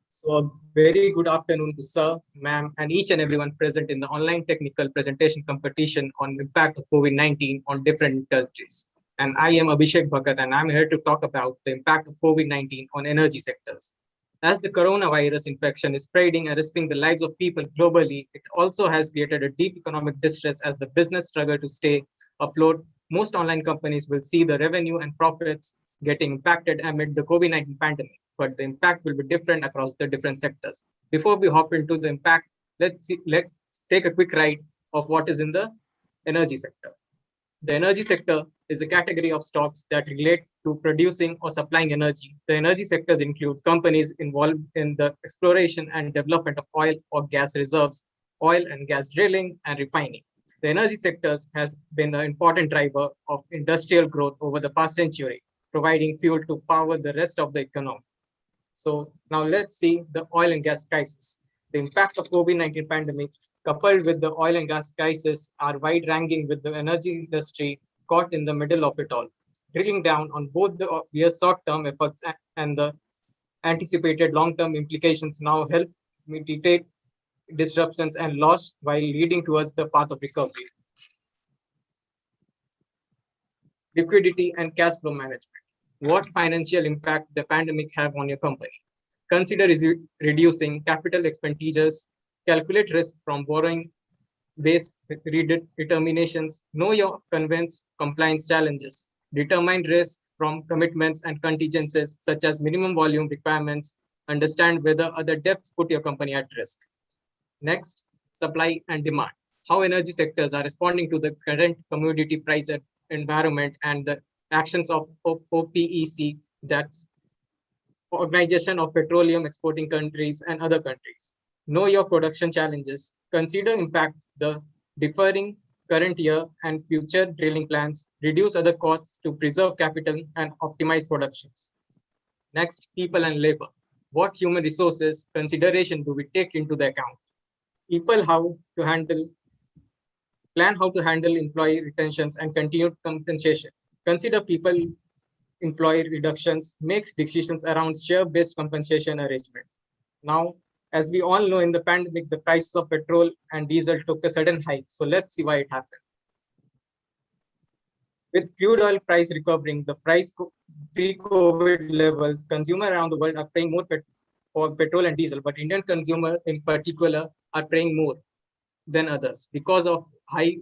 So a very good afternoon to sir, ma'am, and each and everyone present in the online technical presentation competition on the impact of COVID-19 on different industries. And I am Abhishek Bhagat, and I'm here to talk about the impact of COVID-19 on energy sectors. As the coronavirus infection is spreading and risking the lives of people globally, it also has created a deep economic distress as the business struggle to stay afloat. Most online companies will see the revenue and profits getting impacted amid the COVID-19 pandemic, but the impact will be different across the different sectors. Before we hop into the impact, let's take a quick ride of what is in the energy sector. The energy sector is a category of stocks that relate to producing or supplying energy. The energy sectors include companies involved in the exploration and development of oil or gas reserves, oil and gas drilling, and refining. The energy sectors has been an important driver of industrial growth over the past century, providing fuel to power the rest of the economy. So now let's see the oil and gas crisis. The impact of COVID-19 pandemic coupled with the oil and gas crisis are wide-ranging, with the energy industry caught in the middle of it all. Drilling down on both the obvious short-term efforts and the anticipated long-term implications now help mitigate disruptions and loss while leading towards the path of recovery. Liquidity and cash flow management. What financial impact the pandemic have on your company? Consider reducing capital expenditures, calculate risk from borrowing base redeterminations, know your conveyance compliance challenges, determine risk from commitments and contingencies such as minimum volume requirements, understand whether other debts put your company at risk. Next, supply and demand. How energy sectors are responding to the current commodity price environment and the actions of OPEC, that's Organization of Petroleum Exporting Countries and other countries. Know your production challenges. Consider impact the deferring current year and future drilling plans. Reduce other costs to preserve capital and optimize productions. Next, people and labor. What human resources consideration do we take into the account? People plan how to handle employee retentions and continued compensation. Consider people employee reductions, makes decisions around share-based compensation arrangement. Now, as we all know, in the pandemic, the prices of petrol and diesel took a sudden hike. So let's see why it happened. With crude oil price recovering, the price pre-COVID levels, consumers around the world are paying more for petrol and diesel, but Indian consumers in particular are paying more than others because of high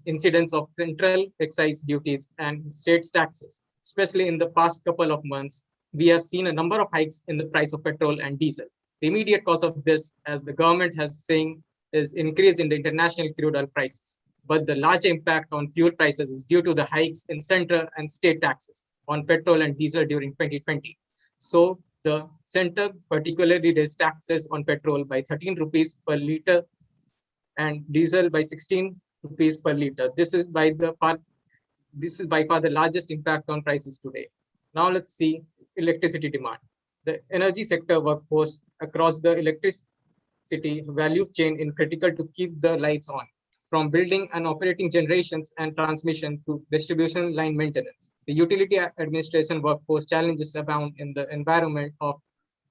incidence of central excise duties and state taxes. Especially in the past couple of months, we have seen a number of hikes in the price of petrol and diesel. The immediate cause of this, as the government has saying, is increase in the international crude oil prices. But the larger impact on fuel prices is due to the hikes in central and state taxes on petrol and diesel during 2020. So the center particularly raised taxes on petrol by 13 rupees per liter and diesel by 16 rupees per liter. This is by far the largest impact on prices today. Now let's see electricity demand. The energy sector workforce across the electricity value chain is critical to keep the lights on, from building and operating generations and transmission to distribution line maintenance. The utility administration workforce challenges abound in the environment of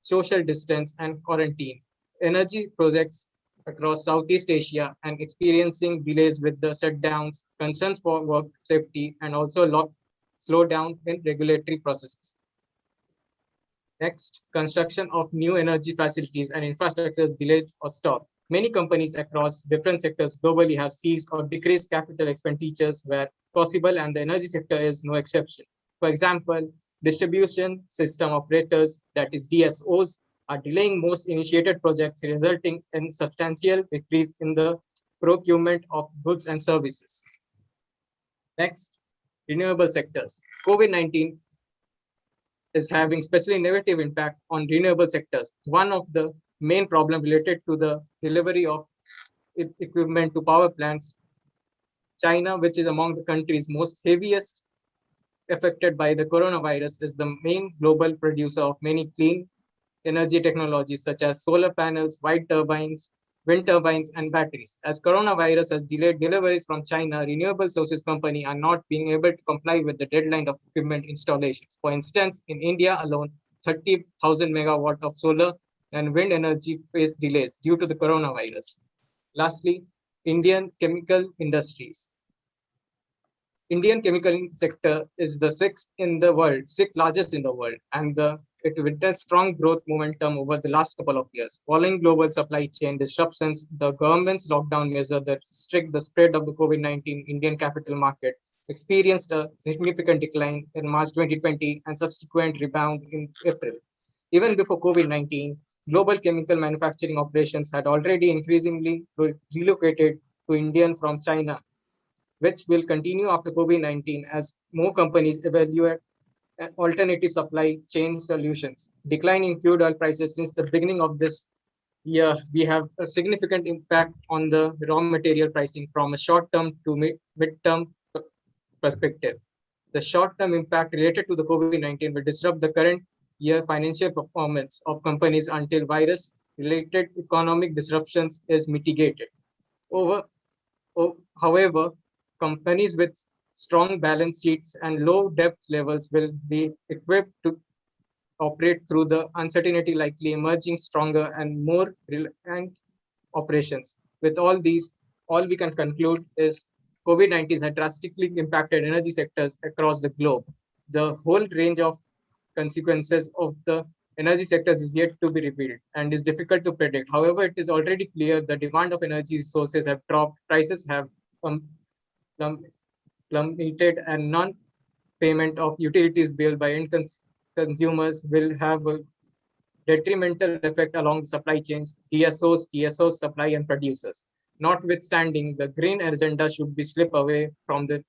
social distance and quarantine. Energy projects across Southeast Asia and experiencing delays with the shutdowns, concerns for work safety, and also slowdown in regulatory processes. Next, construction of new energy facilities and infrastructures delayed or stopped. Many companies across different sectors globally have ceased or decreased capital expenditures where possible, and the energy sector is no exception. For example, distribution system operators, that is DSOs, are delaying most initiated projects, resulting in substantial decrease in the procurement of goods and services. Next, renewable sectors. COVID-19 is having especially negative impact on renewable sectors. One of the main problems related to the delivery of equipment to power plants, China, which is among the countries most heaviest affected by the coronavirus, is the main global producer of many clean energy technologies such as solar panels, wind turbines, and batteries. As coronavirus has delayed deliveries from China, renewable sources companies are not being able to comply with the deadline of equipment installations. For instance, in India alone, 30,000 megawatt of solar and wind energy face delays due to the coronavirus. Lastly, Indian chemical industries. Indian chemical sector is the sixth largest in the world, and it witnessed strong growth momentum over the last couple of years. Following global supply chain disruptions, the government's lockdown measure that restrict the spread of the COVID-19 Indian capital market experienced a significant decline in March 2020 and subsequent rebound in April. Even before COVID-19, global chemical manufacturing operations had already increasingly relocated to India from China, which will continue after COVID-19 as more companies evaluate alternative supply chain solutions. Decline in crude oil prices since the beginning of this year, we have a significant impact on the raw material pricing from a short-term to mid-term perspective. The short-term impact related to the COVID-19 will disrupt the current year financial performance of companies until virus-related economic disruptions is mitigated. However, companies with strong balance sheets and low debt levels will be equipped to operate through the uncertainty, likely emerging stronger and more reliant operations. With all these, all we can conclude is COVID-19 has drastically impacted energy sectors across the globe. The whole range of consequences of the energy sectors is yet to be revealed and is difficult to predict. However, it is already clear the demand of energy sources have dropped, prices have plummeted, and non-payment of utilities bill by end consumers will have a detrimental effect along the supply chains, DSOs, TSOs, supply and producers. Notwithstanding, the green agenda should not slip away from the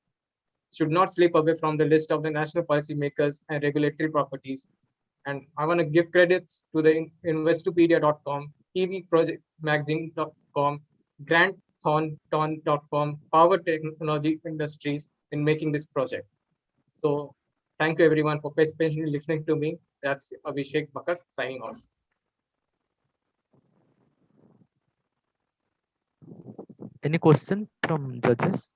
list of the national policymakers and regulatory properties. And I want to give credits to the Investopedia.com, tvprojectmagazine.com, grantthon.com, Power Technology Industries in making this project. So thank you everyone for patiently listening to me. That's Abhishek Bakat signing off. Any question from judges?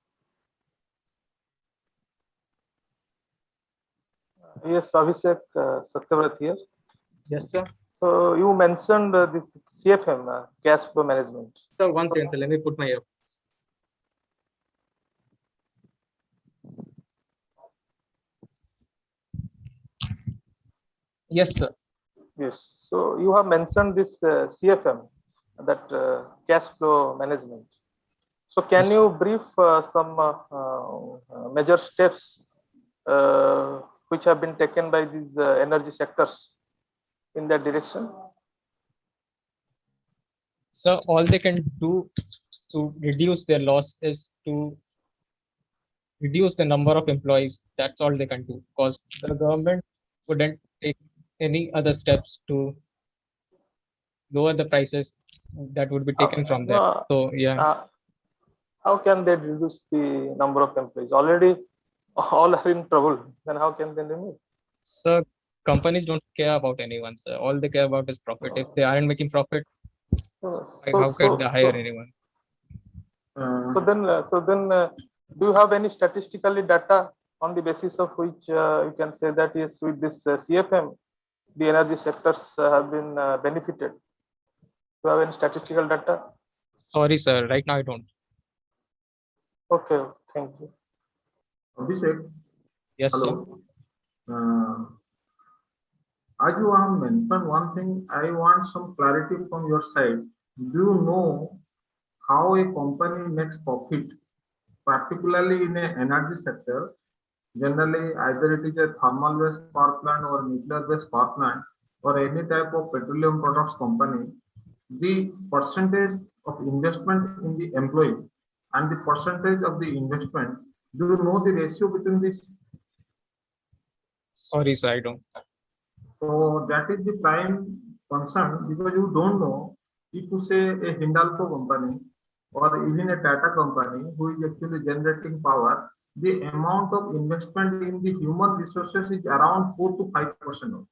Yes, Abhishek Satyavrat here. Yes, sir. So you mentioned this CFM, cash flow management. So one second, sir. Let me put my ear. Yes, sir. Yes. So you have mentioned this CFM, that cash flow management. So can Yes. you brief some major steps which have been taken by these energy sectors in that direction? So all they can do to reduce their loss is to reduce the number of employees. That's all they can do, because the government wouldn't take any other steps to lower the prices that would be taken from them. No, So yeah. How can they reduce the number of employees? Already all are in trouble. Then how can they remove? So companies don't care about anyone, sir. All they care about is profit. If they aren't making profit, how can they hire anyone? So then, do you have any statistically data on the basis of which you can say that is with this CFM, the energy sectors have been benefited? Do you have any statistical data? Sorry, sir. Right now, I don't. Okay, thank you. Abhishek, Yes, hello. As you have mentioned one thing, I want some clarity from your side. Do you know how a company makes profit, particularly in an energy sector? Generally, either it is a thermal-based power plant or nuclear-based power plant or any type of petroleum products company, the percentage of investment in the employee and the percentage of the investment, do you know the ratio between this? Sorry, sir. I don't. So that is the prime concern, because you don't know if you say a Hindalco company or even a Tata company who is actually generating power, the amount of investment in the human resources is around 4 to 5%.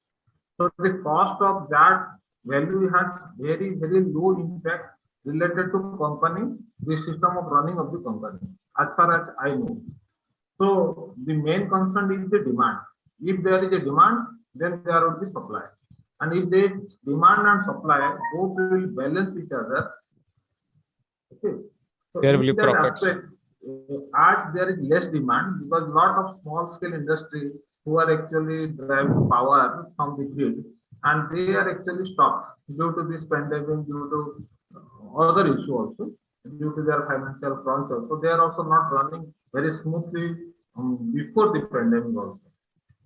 So the cost of that value has very low impact related to company, the system of running of the company, as far as I know. So the main concern is the demand. If there is a demand, then there will be supply. And if there is demand and supply, both will balance each other. Okay. So There will in be that profits. aspect, as there is less demand, because lot of small scale industry who are actually driving power from the grid, and they are actually stopped due to this pandemic, due to other issue also, due to their financial crunch also. They are also not running very smoothly before the pandemic also.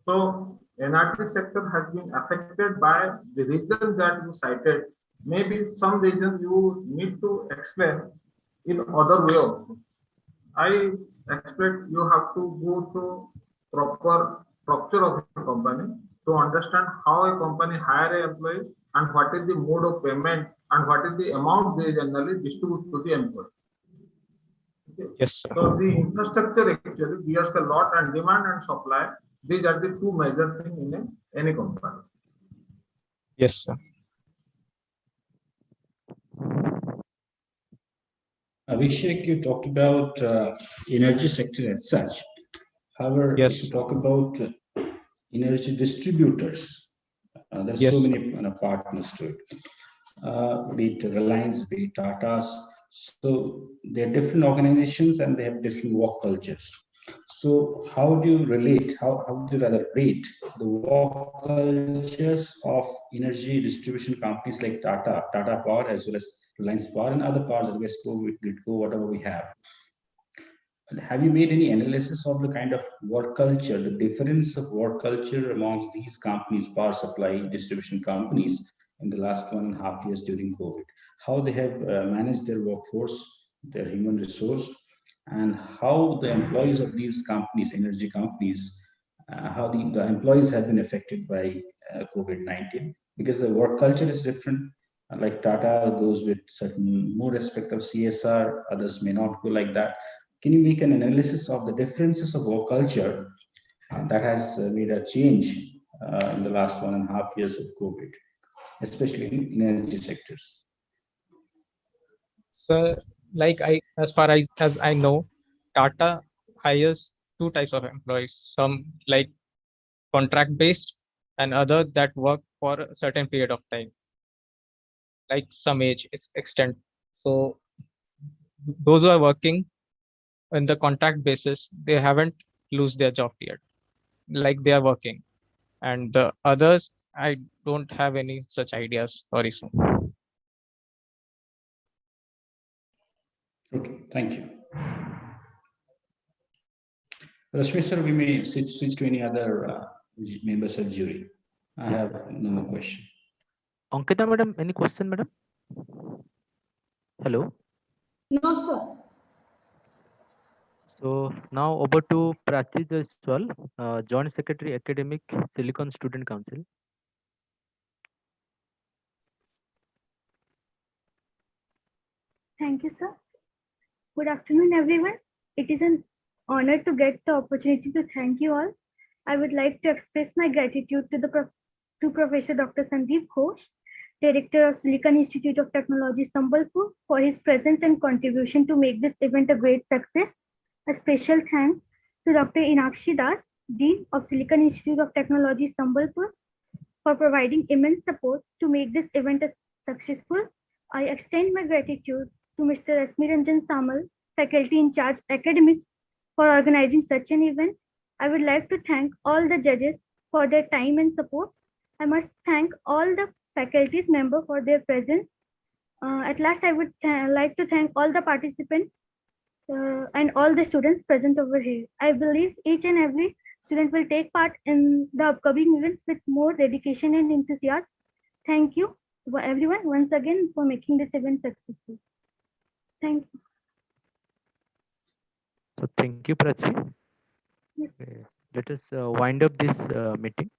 So energy sector has been affected by the reasons that you cited. Maybe some reasons you need to explain in other way also. I expect you have to go through proper structure of a company to understand how a company hire an employee and what is the mode of payment and what is the amount they generally distribute to the employee. Okay. Yes, sir. So the infrastructure actually bears a lot, and demand and supply, these are the two major things in any company. Yes, sir. Abhishek, you talked about energy sector as such. However, Yes. if you talk about energy distributors, there's Yes, so sir. many partners to it, be it Reliance, be it Tata's. So they're different organizations and they have different work cultures. So how do you relate, how do you rather rate the work cultures of energy distribution companies like Tata Power, as well as Reliance Power and other powers, Westco, Gridco, whatever we have? And have you made any analysis of the kind of work culture, the difference of work culture amongst these companies, power supply distribution companies, in the last 1.5 years during COVID? How they have managed their workforce, their human resource, and how the employees of these companies, energy companies, how the employees have been affected by COVID-19? Because the work culture is different. Like Tata goes with certain more respect of CSR, others may not go like that. Can you make an analysis of the differences of work culture that has made a change in the last 1.5 years of COVID, especially in energy sectors? So, like as far as I know, Tata hires two types of employees. Some like contract based, and other that work for a certain period of time, like some age extent. So those who are working on the contract basis, they haven't lose their job yet. Like they are working, and the others, I don't have any such ideas. Sorry, sir. Okay, thank you. Rashmi sir, we may switch to any other members of jury. I have no more question. Ankita madam, any question, madam? Hello. No, sir. So now over to Prachi Jaiswal, Joint Secretary Academic, Silicon Student Council. Thank you, sir. Good afternoon, everyone. It is an honor to get the opportunity to thank you all. I would like to express my gratitude to the to Professor Dr. Sandeep Ghosh, Director of Silicon Institute of Technology, Sambalpur, for his presence and contribution to make this event a great success. A special thanks to Dr. Inakshi Das, Dean of Silicon Institute of Technology, Sambalpur, for providing immense support to make this event successful. I extend my gratitude to Mr. Rasmiranjan Samal, faculty in charge academics, for organizing such an event. I would like to thank all the judges for their time and support. I must thank all the faculty's members for their presence. At last, I would like to thank all the participants and all the students present over here. I believe each and every student will take part in the upcoming events with more dedication and enthusiasm. Thank you everyone once again for making this event successful. Thank you. So thank you, Prachi. Yes. Let us wind up this meeting.